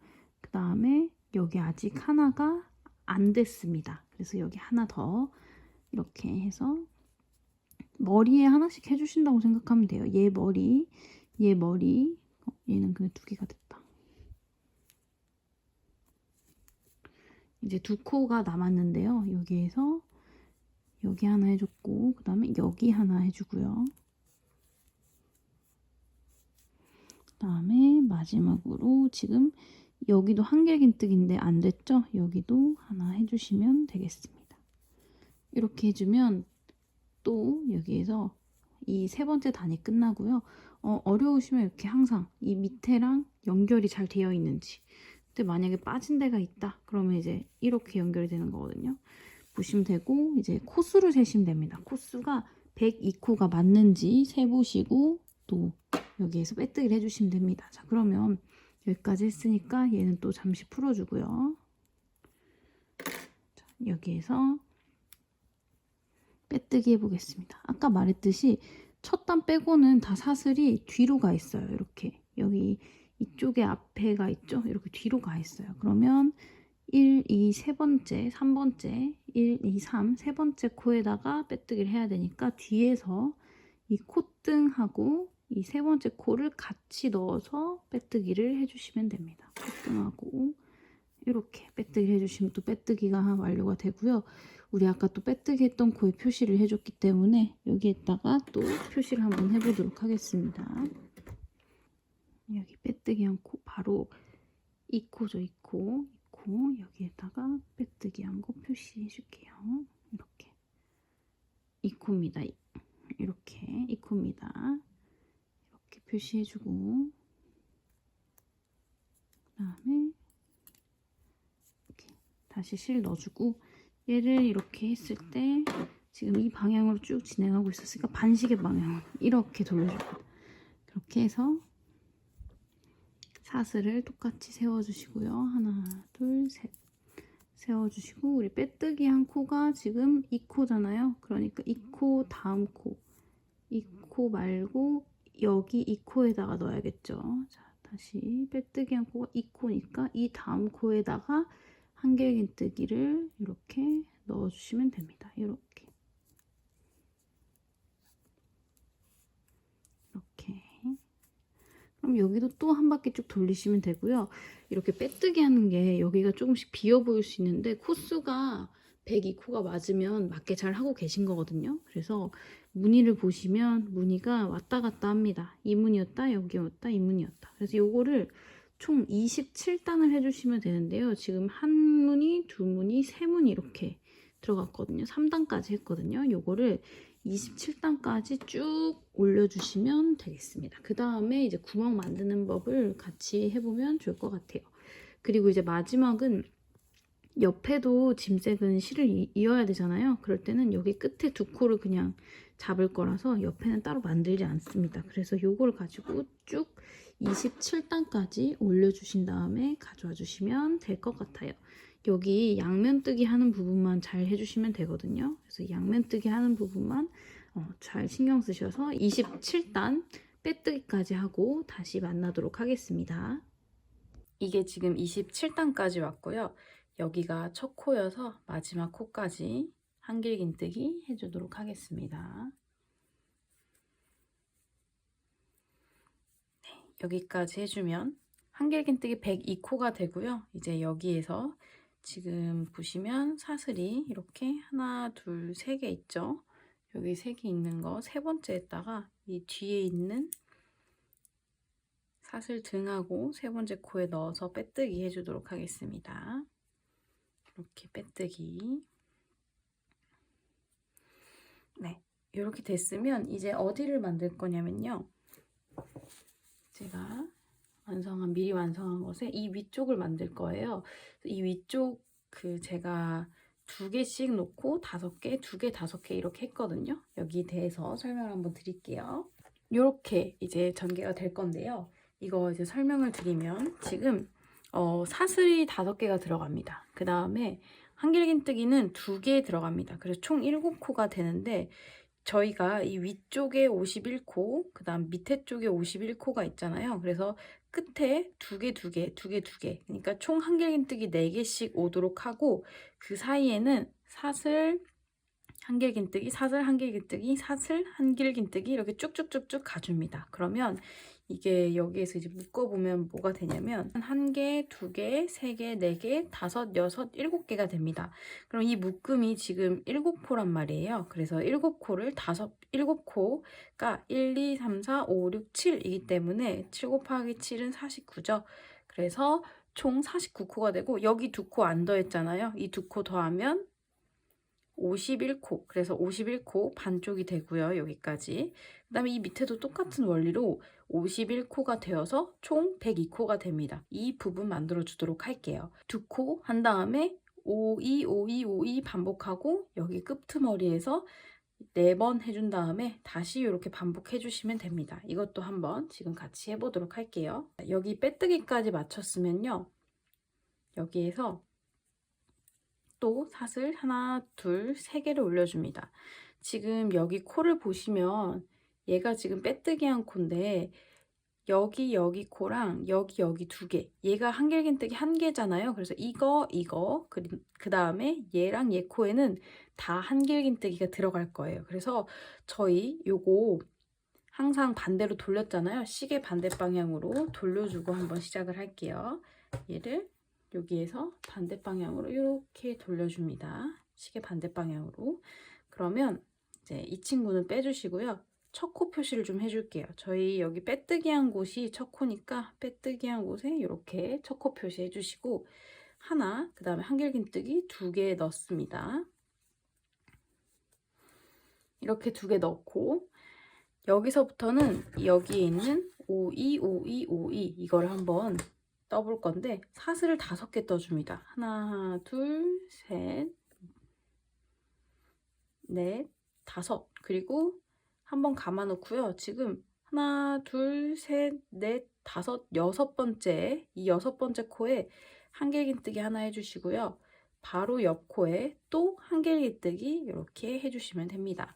A: 그 다음에 여기 아직 하나가 안 됐습니다. 그래서 여기 하나 더 이렇게 해서 머리에 하나씩 해주신다고 생각하면 돼요. 얘 머리, 얘 머리, 얘는 그냥 2개가 됐다. 이제 2코가 남았는데요. 여기에서 여기 하나 해줬고, 그 다음에 여기 하나 해주고요. 그 다음에 마지막으로 지금 여기도 한길긴뜨기인데 안 됐죠? 여기도 하나 해주시면 되겠습니다. 이렇게 해주면 또 여기에서 이 3번째 단이 끝나고요. 어려우시면 이렇게 항상 이 밑에랑 연결이 잘 되어 있는지, 근데 만약에 빠진 데가 있다 그러면 이제 이렇게 연결이 되는 거거든요. 보시면 되고, 이제 코수를 세시면 됩니다. 코수가 102코가 맞는지 세보시고 또 여기에서 빼뜨기를 해주시면 됩니다. 자, 그러면 여기까지 했으니까 얘는 또 잠시 풀어주고요. 자, 여기에서 빼뜨기 해보겠습니다. 아까 말했듯이 첫 단 빼고는 다 사슬이 뒤로 가 있어요. 이렇게 여기 이쪽에 앞에가 있죠. 이렇게 뒤로 가 있어요. 그러면 1, 2, 3번째, 3번째, 1, 2, 3, 3번째 코에다가 빼뜨기를 해야 되니까 뒤에서 이 콧등하고 이 3번째 코를 같이 넣어서 빼뜨기를 해주시면 됩니다. 콧등하고 이렇게 빼뜨기를 해주시면 또 빼뜨기가 완료가 되고요. 우리 아까 또 빼뜨기 했던 코에 표시를 해줬기 때문에 여기에다가 또 표시를 한번 해보도록 하겠습니다. 여기 빼뜨기 한 코, 바로 이 코죠. 이 코, 여기에다가 빼뜨기 한 거 표시해 줄게요. 이렇게 이 코입니다. 이렇게 이 코입니다. 이렇게 표시해 주고, 그 다음에 이렇게 다시 실 넣어주고, 얘를 이렇게 했을 때 지금 이 방향으로 쭉 진행하고 있었으니까 반시계 방향으로 이렇게 돌려줍니다. 그렇게 해서 사슬을 똑같이 세워주시고요. 하나, 둘, 셋 세워주시고, 우리 빼뜨기 한 코가 지금 이 코잖아요. 그러니까 이 코 다음 코, 이 코 말고 여기 이 코에다가 넣어야겠죠. 자, 다시 빼뜨기 한 코가 이 코니까 이 다음 코에다가 한길긴뜨기를 이렇게 넣어주시면 됩니다. 이렇게 그럼 여기도 또 한 바퀴 쭉 돌리시면 되고요. 이렇게 빼뜨기 하는 게 여기가 조금씩 비어 보일 수 있는데 코수가 102코가 맞으면 맞게 잘 하고 계신 거거든요. 그래서 무늬를 보시면 무늬가 왔다 갔다 합니다. 이 무늬였다, 여기였다, 이 무늬였다. 그래서 요거를 총 27단을 해주시면 되는데요. 지금 한 무늬, 두 무늬, 세 무늬 이렇게 들어갔거든요. 3단까지 했거든요. 요거를 27단까지 쭉 올려주시면 되겠습니다. 그 다음에 이제 구멍 만드는 법을 같이 해보면 좋을 것 같아요. 그리고 이제 마지막은 옆에도 짐색은 실을 이어야 되잖아요. 그럴 때는 여기 끝에 두 코를 그냥 잡을 거라서 옆에는 따로 만들지 않습니다. 그래서 요걸 가지고 쭉 27단까지 올려주신 다음에 가져와 주시면 될 것 같아요. 여기 양면뜨기 하는 부분만 잘 해주시면 되거든요. 그래서 양면뜨기 하는 부분만 잘 신경 쓰셔서 27단 빼뜨기까지 하고 다시 만나도록 하겠습니다. 이게 지금 27단까지 왔고요. 여기가 첫 코여서 마지막 코까지 한길긴뜨기 해주도록 하겠습니다. 네, 여기까지 해주면 한길긴뜨기 102코가 되고요. 이제 여기에서 지금 보시면 사슬이 이렇게 하나, 둘, 세 개 있죠. 여기 세 개 있는 거 세 번째에다가 이 뒤에 있는 사슬 등하고 세 번째 코에 넣어서 빼뜨기 해주도록 하겠습니다. 이렇게 빼뜨기. 네, 이렇게 됐으면 이제 어디를 만들 거냐면요. 제가 미리 완성한 것에 이 위쪽을 만들 거예요. 이 위쪽 제가 2개씩 놓고 5개, 2개, 5개 이렇게 했거든요. 여기에 대해서 설명을 한번 드릴게요. 이렇게 이제 전개가 될 건데요. 이거 이제 설명을 드리면 지금 사슬이 5개가 들어갑니다. 그 다음에 한길긴뜨기는 2개 들어갑니다. 그래서 총 7코가 되는데 저희가 이 위쪽에 51코, 그 다음 밑에 쪽에 51코가 있잖아요. 그래서 끝에 2개, 2개, 2개, 2개. 그러니까 총 한길긴뜨기 4개씩 오도록 하고 그 사이에는 사슬, 한길긴뜨기, 사슬, 한길긴뜨기, 사슬, 한길긴뜨기 이렇게 쭉쭉쭉쭉 가줍니다. 그러면 이게 여기에서 이제 묶어보면 뭐가 되냐면 1개, 2개, 3개, 4개, 5, 6, 7개가 됩니다. 그럼 이 묶음이 지금 7코란 말이에요. 그래서 7코를 7코가 1, 2, 3, 4, 5, 6, 7이기 때문에 7 곱하기 7은 49죠. 그래서 총 49코가 되고 여기 2코 안 더했잖아요. 이 2코 더하면 51코, 그래서 51코 반쪽이 되고요. 여기까지. 그 다음에 이 밑에도 똑같은 원리로 51코가 되어서 총 102코가 됩니다. 이 부분 만들어 주도록 할게요. 2코 한 다음에 52, 52, 52 반복하고 여기 끄트머리에서 4번 해준 다음에 다시 이렇게 반복해 주시면 됩니다. 이것도 한번 지금 같이 해보도록 할게요. 여기 빼뜨기까지 마쳤으면요. 여기에서 또 사슬 하나, 둘, 세 개를 올려줍니다. 지금 여기 코를 보시면 얘가 지금 빼뜨기 한 코인데 여기 코랑 여기 2개, 얘가 한길긴뜨기 1개잖아요. 그래서 이거 그 다음에 얘랑 얘 코에는 다 한길긴뜨기가 들어갈 거예요. 그래서 저희 요거 항상 반대로 돌렸잖아요. 시계 반대 방향으로 돌려주고 한번 시작을 할게요. 얘를 여기에서 반대 방향으로 이렇게 돌려줍니다. 시계 반대 방향으로. 그러면 이제 이 친구는 빼주시고요. 첫 코 표시를 좀 해줄게요. 저희 여기 빼뜨기 한 곳이 첫 코니까 빼뜨기 한 곳에 이렇게 첫 코 표시 해주시고 하나, 그 다음에 한길긴뜨기 2개 넣습니다. 이렇게 2개 넣고 여기서부터는 여기에 있는 52, 52, 52 이거를 한번 떠볼 건데 사슬을 5개 떠줍니다. 하나, 둘, 셋, 넷, 5. 그리고 한번 감아 놓고요. 지금 하나, 둘, 셋, 넷, 5, 6번째 이 6번째 코에 한길긴뜨기 하나 해주시고요. 바로 옆 코에 또 한길긴뜨기 이렇게 해주시면 됩니다.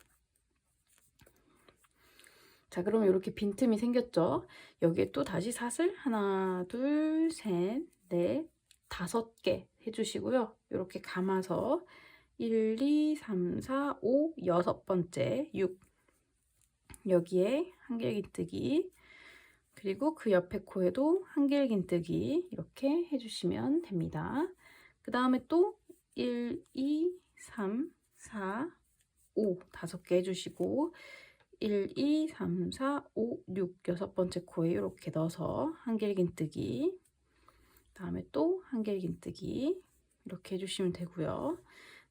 A: 자, 그러면 이렇게 빈틈이 생겼죠? 여기에 또 다시 사슬 하나, 둘, 셋, 넷, 5개 해주시고요. 이렇게 감아서 1, 2, 3, 4, 5, 6번째 6 여기에 한길긴뜨기 그리고 그 옆에 코에도 한길긴뜨기 이렇게 해주시면 됩니다. 그 다음에 또 1, 2, 3, 4, 5 5개 해주시고 1, 2, 3, 4, 5, 6 6번째 코에 이렇게 넣어서 한길긴뜨기 다음에 또 한길긴뜨기 이렇게 해주시면 되고요.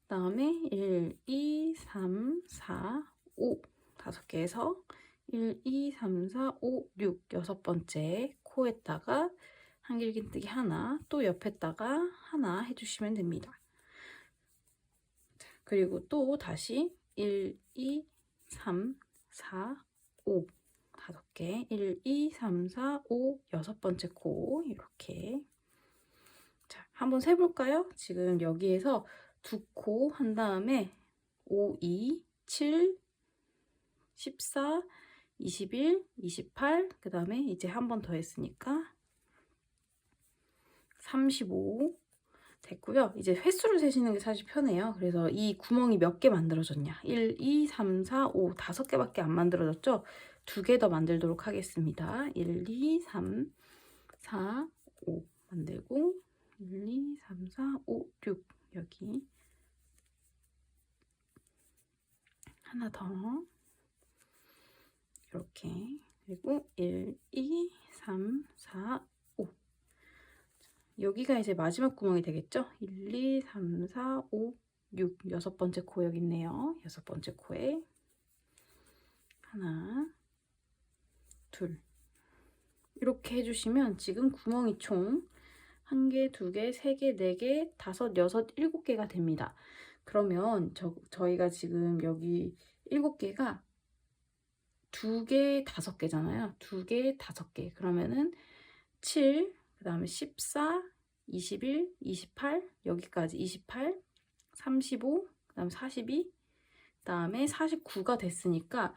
A: 다음에 1, 2, 3, 4, 5 5개에서 1, 2, 3, 4, 5, 6 6번째 코에다가 한길긴뜨기 하나, 또 옆에다가 하나 해주시면 됩니다. 그리고 또 다시 1, 2, 3, 4, 5 5개 1, 2, 3, 4, 5 6번째 코 이렇게. 자, 한번 세볼까요? 지금 여기에서 두 코 한 다음에 5, 2, 7, 14, 21, 28, 그 다음에 이제 한 번 더 했으니까 35 됐고요. 이제 횟수를 세시는 게 사실 편해요. 그래서 이 구멍이 몇 개 만들어졌냐? 1, 2, 3, 4, 5 5개밖에 안 만들어졌죠? 2개 더 만들도록 하겠습니다. 1, 2, 3, 4, 5 만들고 1, 2, 3, 4, 5, 6 여기 하나 더 이렇게 그리고 1, 2, 3, 4, 5 여기가 이제 마지막 구멍이 되겠죠? 1, 2, 3, 4, 5, 6 6번째 코 여기 있네요. 6번째 코에 하나 둘 이렇게 해주시면 지금 구멍이 총 1개, 2개, 3개, 4개, 5, 6, 7개가 됩니다. 그러면 저희가 지금 여기 7개가 2개, 5개잖아요. 2개, 5개. 그러면은 7, 그 다음에 14, 21, 28, 여기까지 28, 35, 그 다음에 42, 그 다음에 49가 됐으니까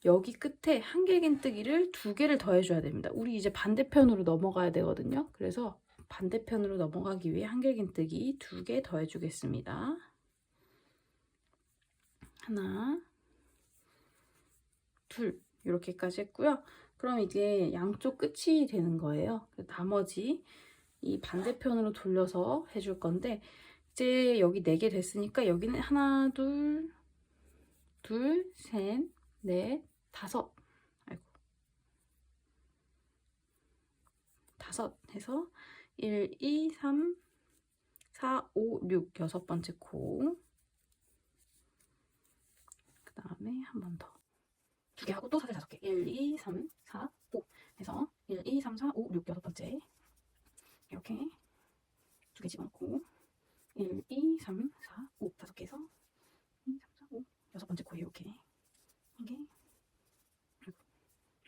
A: 여기 끝에 한길긴뜨기를 2개를 더 해줘야 됩니다. 우리 이제 반대편으로 넘어가야 되거든요. 그래서 반대편으로 넘어가기 위해 한길긴뜨기 2개 더 해주겠습니다. 하나, 둘 이렇게까지 했고요. 그럼 이게 양쪽 끝이 되는 거예요. 나머지 이 반대편으로 돌려서 해줄 건데 이제 여기 4개 됐으니까 여기는 하나, 둘, 셋, 넷, 5 아이고 5 해서 1, 2, 3, 4, 5, 6 6번째 코 그 다음에 한 번 더 2개 하고 또 사슬 5개 1, 2, 3, 4, 5 해서 1, 2, 3, 4, 5, 6 6번째 이렇게 2개 집어넣고 1, 2, 3, 4, 5 5개 해서 2, 3, 4, 5 6번째 코에 이렇게 1개 그리고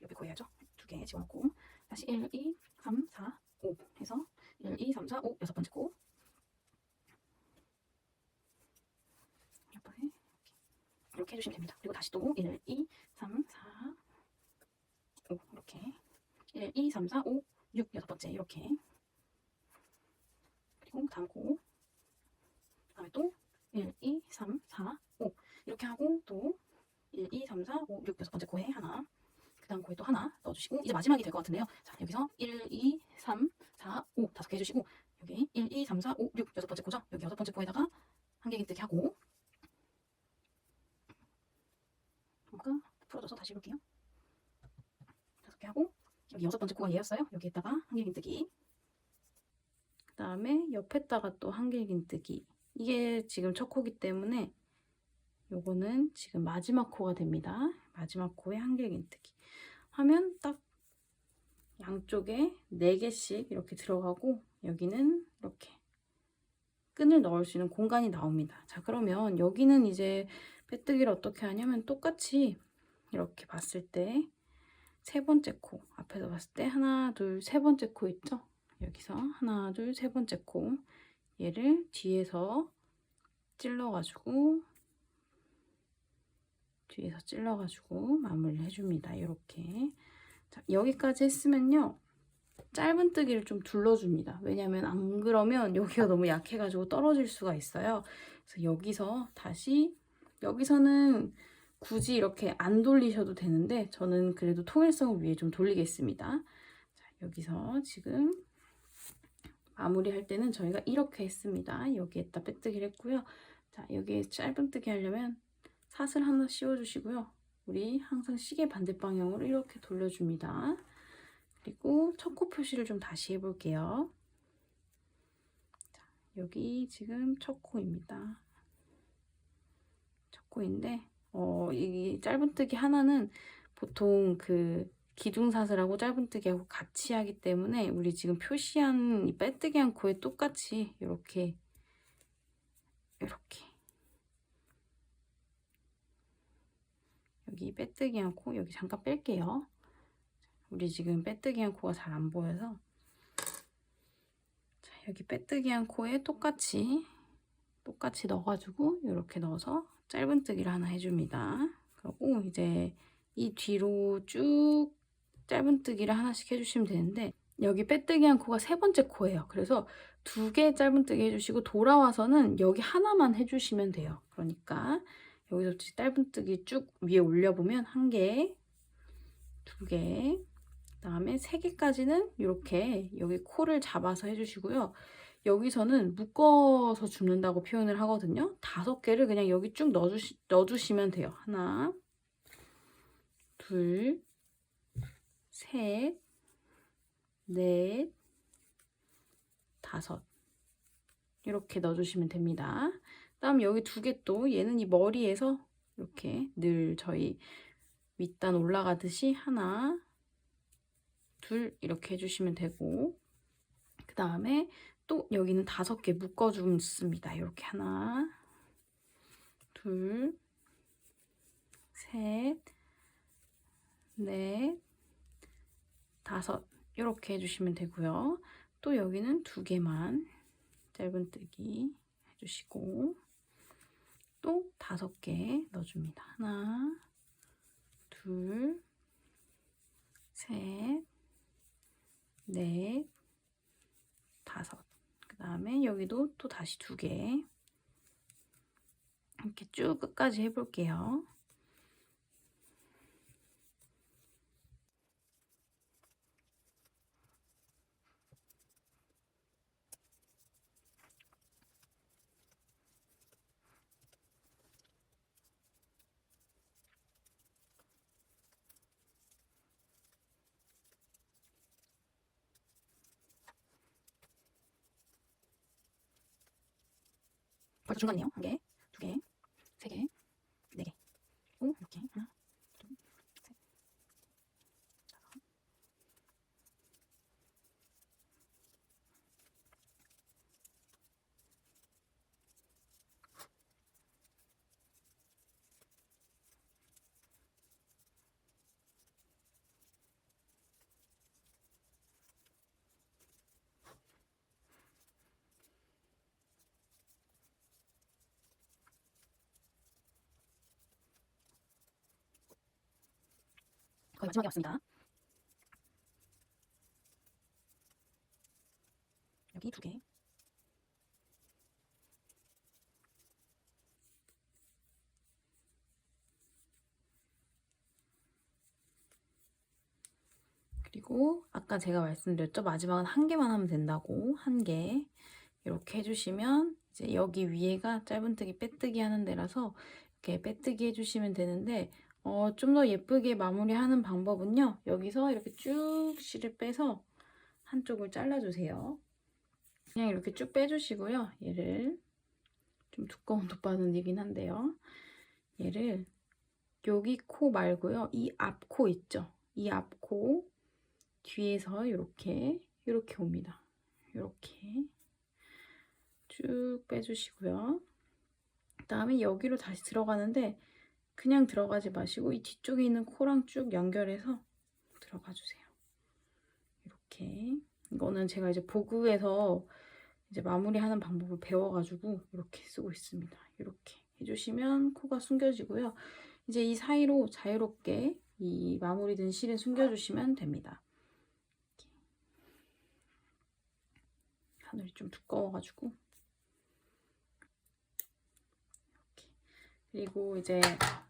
A: 옆에 코 해야죠. 2개 집어넣고 다시 1, 2, 3, 4, 5 해서 1, 2, 3, 4, 5 6번째 코 옆에 이렇게 해주시면 됩니다. 그리고 다시 또 1, 2, 3, 4, 5 이렇게 1, 2, 3, 4, 5, 6 6번째 이렇게 그리고 다음 코 그 다음에 또 1, 2, 3, 4, 5 이렇게 하고 또 1, 2, 3, 4, 5, 6 6번째 코에 하나 그 다음 코에 또 하나 넣어주시고 이제 마지막이 될 것 같은데요. 자 여기서 1, 2, 3, 4, 5 5개 해주시고 여기 1, 2, 3, 4, 5, 6 6번째 코죠. 여기 6번째 코에다가 한길긴뜨기 하고 뭔가 풀어줘서 다시 해볼게요. 5개 하고 여기 6번째 코가 얘였어요. 여기에다가 한길긴뜨기 그 다음에 옆에다가 또 한길긴뜨기 이게 지금 첫 코기 때문에 요거는 지금 마지막 코가 됩니다. 마지막 코에 한길긴뜨기 하면 딱 양쪽에 4개씩 이렇게 들어가고 여기는 이렇게 끈을 넣을 수 있는 공간이 나옵니다. 자 그러면 여기는 이제 빼뜨기를 어떻게 하냐면 똑같이 이렇게 봤을 때 세 번째 코 앞에서 봤을 때 하나 둘 세 번째 코 있죠? 여기서 하나 둘 세 번째 코 얘를 뒤에서 찔러가지고 마무리를 해줍니다. 이렇게 자, 여기까지 했으면요 짧은뜨기를 좀 둘러줍니다. 왜냐면 안 그러면 여기가 너무 약해가지고 떨어질 수가 있어요. 그래서 여기서 다시 여기서는 굳이 이렇게 안 돌리셔도 되는데 저는 그래도 통일성을 위해 좀 돌리겠습니다. 자, 여기서 지금 마무리할 때는 저희가 이렇게 했습니다. 여기에다 빼뜨기를 했고요. 자, 여기에 짧은뜨기 하려면 사슬 하나 씌워주시고요. 우리 항상 시계 반대 방향으로 이렇게 돌려줍니다. 그리고 첫 코 표시를 좀 다시 해볼게요. 여기 지금 첫 코입니다. 첫 코인데 이 짧은뜨기 하나는 보통 그 기둥사슬하고 짧은뜨기하고 같이 하기 때문에 우리 지금 표시한 이 빼뜨기한 코에 똑같이 이렇게 여기 빼뜨기한 코 여기 잠깐 뺄게요. 우리 지금 빼뜨기한 코가 잘 안 보여서 자, 여기 빼뜨기한 코에 똑같이 넣어가지고 이렇게 넣어서 짧은뜨기를 하나 해줍니다. 그리고 이제 이 뒤로 쭉 짧은뜨기를 하나씩 해주시면 되는데 여기 빼뜨기한 코가 세 번째 코예요. 그래서 2개 짧은뜨기 해주시고 돌아와서는 여기 하나만 해주시면 돼요. 그러니까 여기서 짧은뜨기 쭉 위에 올려보면 1개, 2개, 그다음에 3개까지는 이렇게 여기 코를 잡아서 해주시고요. 여기서는 묶어서 줍는다고 표현을 하거든요. 5개를 그냥 여기 쭉 넣어주시면 돼요. 하나, 둘, 셋, 넷, 5 이렇게 넣어주시면 됩니다. 그다음 여기 2개 또 얘는 이 머리에서 이렇게 늘 저희 윗단 올라가듯이 하나, 둘 이렇게 해주시면 되고 그 다음에 또 여기는 5개 묶어줍니다. 이렇게 하나, 둘, 셋, 넷, 5 이렇게 해주시면 되고요. 또 여기는 2개만 짧은뜨기 해주시고 또 5개 넣어줍니다. 하나, 둘, 셋, 넷, 5. 그 다음에 여기도 또 다시 2개 이렇게 쭉 끝까지 해볼게요. 벌써 중간이에요. 1개, 2개, 3개, 4개. 오, 이렇게 하나, 둘, 셋. 거의 마지막에 왔습니다. 여기 2개. 그리고 아까 제가 말씀드렸죠. 마지막은 1개만 하면 된다고. 1개. 이렇게 해주시면 이제 여기 위에가 짧은뜨기 빼뜨기 하는 데라서 이렇게 빼뜨기 해주시면 되는데 좀 더 예쁘게 마무리하는 방법은요. 여기서 이렇게 쭉 실을 빼서 한쪽을 잘라주세요. 그냥 이렇게 쭉 빼주시고요. 얘를 좀 두꺼운 돗바늘이긴 한데요. 얘를 여기 코 말고요. 이 앞코 있죠? 이 앞코 뒤에서 이렇게 옵니다. 이렇게 쭉 빼주시고요. 그 다음에 여기로 다시 들어가는데 그냥 들어가지 마시고 이 뒤쪽에 있는 코랑 쭉 연결해서 들어가 주세요. 이렇게. 이거는 제가 이제 보그에서 이제 마무리하는 방법을 배워가지고 이렇게 쓰고 있습니다. 이렇게 해주시면 코가 숨겨지고요. 이제 이 사이로 자유롭게 이 마무리된 실을 숨겨주시면 됩니다. 하늘이 좀 두꺼워가지고 이렇게. 그리고 이제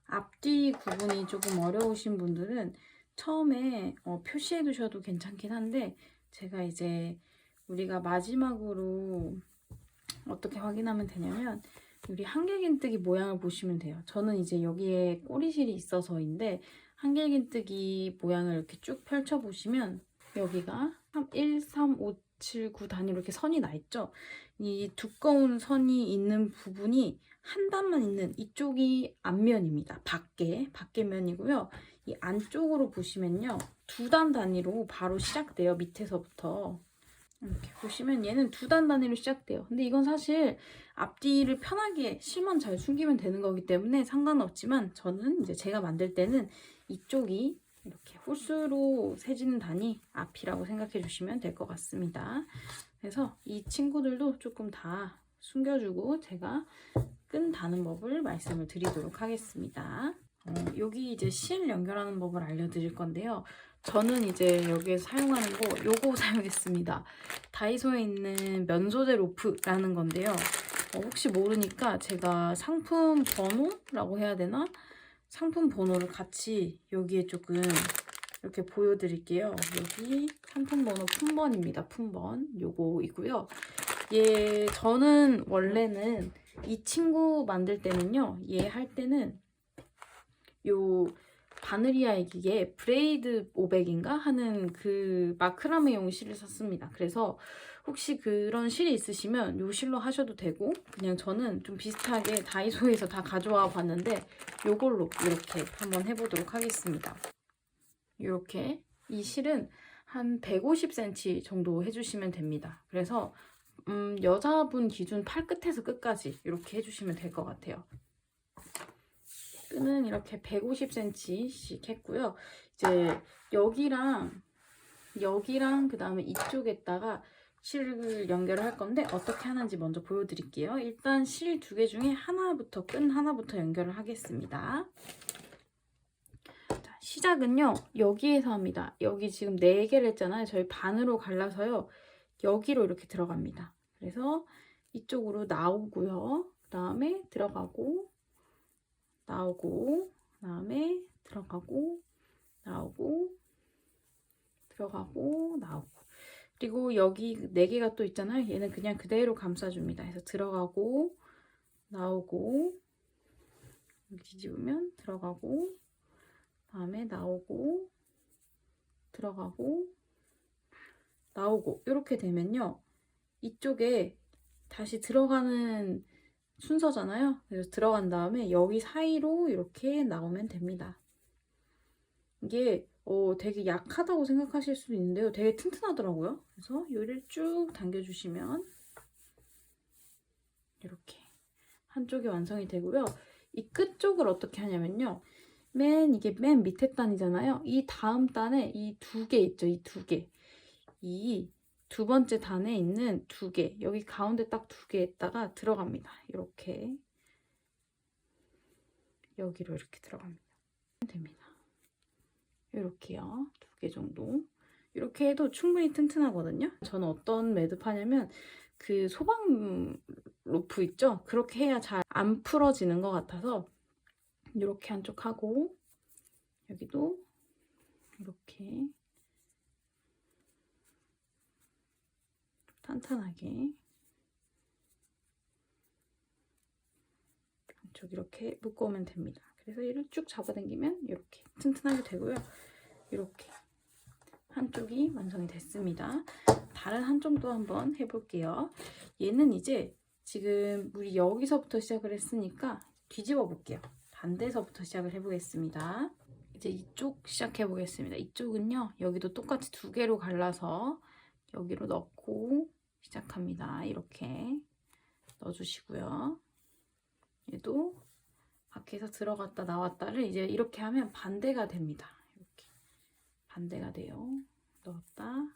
A: 앞뒤 구분이 조금 어려우신 분들은 처음에 표시해 두셔도 괜찮긴 한데 제가 이제 우리가 마지막으로 어떻게 확인하면 되냐면 우리 한길긴뜨기 모양을 보시면 돼요. 저는 이제 여기에 꼬리실이 있어서인데 한길긴뜨기 모양을 이렇게 쭉 펼쳐 보시면 여기가 1, 3, 5 7, 9 단위로 이렇게 선이 나 있죠. 이 두꺼운 선이 있는 부분이 한 단만 있는 이쪽이 앞면입니다. 밖에면이고요. 이 안쪽으로 보시면요. 2단 단위로 바로 시작돼요. 밑에서부터. 이렇게 보시면 얘는 2단 단위로 시작돼요. 근데 이건 사실 앞뒤를 편하게 실만 잘 숨기면 되는 거기 때문에 상관없지만 저는 이제 제가 만들 때는 이쪽이 이렇게 홀수로 세지는 단이 앞이라고 생각해 주시면 될 것 같습니다. 그래서 이 친구들도 조금 다 숨겨주고 제가 끈 다는 법을 말씀을 드리도록 하겠습니다. 여기 이제 실 연결하는 법을 알려드릴 건데요. 저는 이제 여기에서 사용하는 거 요거 사용했습니다. 다이소에 있는 면소재 로프라는 건데요. 혹시 모르니까 제가 상품 번호라고 해야 되나? 상품 번호를 같이 여기에 조금 이렇게 보여드릴게요. 여기 상품 번호 품번입니다. 품번 요거이고요. 저는 원래는 이 친구 만들 때는요. 얘 할 때는 요 바느리아의 기계 브레이드 500인가 하는 그 마크라메용 실을 샀습니다. 그래서 혹시 그런 실이 있으시면 요 실로 하셔도 되고 그냥 저는 좀 비슷하게 다이소에서 다 가져와 봤는데 요걸로 이렇게 한번 해보도록 하겠습니다. 이렇게 이 실은 한 150cm 정도 해주시면 됩니다. 그래서 여자분 기준 팔끝에서 끝까지 이렇게 해주시면 될 것 같아요. 끈은 이렇게 150cm씩 했고요. 이제 여기랑 그 다음에 이쪽에다가 실을 연결을 할 건데 어떻게 하는지 먼저 보여드릴게요. 일단 실 2개 중에 끈 하나부터 연결을 하겠습니다. 자, 시작은요. 여기에서 합니다. 여기 지금 4개를 했잖아요. 저희 반으로 갈라서요. 여기로 이렇게 들어갑니다. 그래서 이쪽으로 나오고요. 그 다음에 들어가고 나오고 그 다음에 들어가고 나오고 들어가고 나오고 그리고 여기 4개가 또 있잖아요. 얘는 그냥 그대로 감싸줍니다. 그래서 들어가고 나오고 여기 뒤집으면 들어가고 다음에 나오고 들어가고 나오고 이렇게 되면요. 이쪽에 다시 들어가는 순서잖아요. 그래서 들어간 다음에 여기 사이로 이렇게 나오면 됩니다. 이게 되게 약하다고 생각하실 수도 있는데요. 되게 튼튼하더라고요. 그래서 요리를 쭉 당겨주시면 이렇게 한쪽이 완성이 되고요. 이 끝쪽을 어떻게 하냐면요. 이게 맨 밑에 단이잖아요. 이 다음 단에 이 2개 있죠. 이 2개. 이 2번째 단에 있는 2개. 여기 가운데 딱 2개에다가 들어갑니다. 이렇게. 여기로 이렇게 들어갑니다. 됩니다. 이렇게요. 2개 정도. 이렇게 해도 충분히 튼튼하거든요. 저는 어떤 매듭하냐면 그 소방 로프 있죠? 그렇게 해야 잘 안 풀어지는 것 같아서 이렇게 한쪽 하고 여기도 이렇게 탄탄하게 한쪽 이렇게 묶어오면 됩니다. 그래서 얘를 쭉 잡아당기면 이렇게 튼튼하게 되고요. 이렇게 한쪽이 완성이 됐습니다. 다른 한쪽도 한번 해볼게요. 얘는 이제 지금 우리 여기서부터 시작을 했으니까 뒤집어 볼게요. 반대서부터 시작을 해보겠습니다. 이제 이쪽 시작해 보겠습니다. 이쪽은요. 여기도 똑같이 2개로 갈라서 여기로 넣고 시작합니다. 이렇게 넣어주시고요. 얘도 밖에서 들어갔다 나왔다를 이제 이렇게 하면 반대가 됩니다. 이렇게 반대가 돼요. 넣었다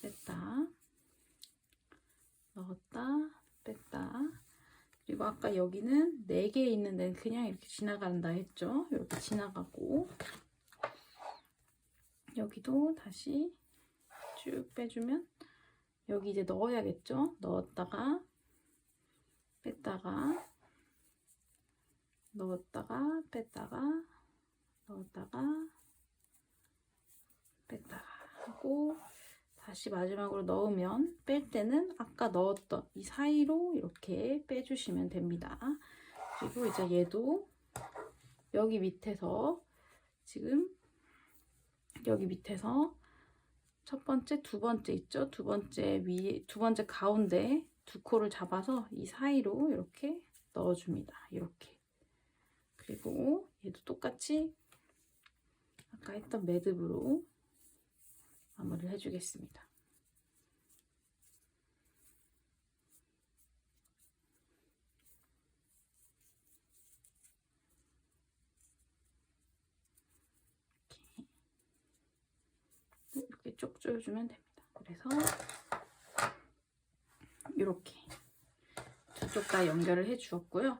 A: 뺐다 넣었다 뺐다. 그리고 아까 여기는 4개 있는 데는 그냥 이렇게 지나간다 했죠. 이렇게 지나가고 여기도 다시 쭉 빼주면 여기 이제 넣어야겠죠. 넣었다가 뺐다가 넣었다가 뺐다가 넣었다가 뺐다가 하고 다시 마지막으로 넣으면 뺄 때는 아까 넣었던 이 사이로 이렇게 빼주시면 됩니다. 그리고 이제 얘도 여기 밑에서 지금 여기 밑에서 첫 번째, 두 번째 있죠? 두 번째 위에, 두 번째 가운데 두 코를 잡아서 이 사이로 이렇게 넣어줍니다. 이렇게. 그리고 얘도 똑같이 아까 했던 매듭으로 마무리를 해주겠습니다. 이렇게 쭉 조여주면 됩니다. 그래서 이렇게 두 쪽 다 연결을 해 주었고요.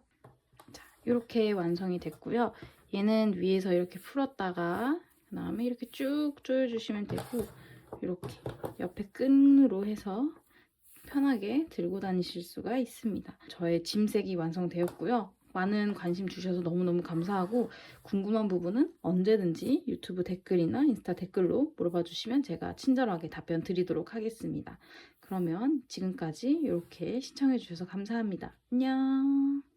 A: 자, 이렇게 완성이 됐고요. 얘는 위에서 이렇게 풀었다가 그다음에 이렇게 쭉 조여주시면 되고, 이렇게 옆에 끈으로 해서 편하게 들고 다니실 수가 있습니다. 저의 짐색이 완성되었고요. 많은 관심 주셔서 너무너무 감사하고, 궁금한 부분은 언제든지 유튜브 댓글이나 인스타 댓글로 물어봐 주시면 제가 친절하게 답변 드리도록 하겠습니다. 그러면 지금까지 이렇게 시청해 주셔서 감사합니다. 안녕.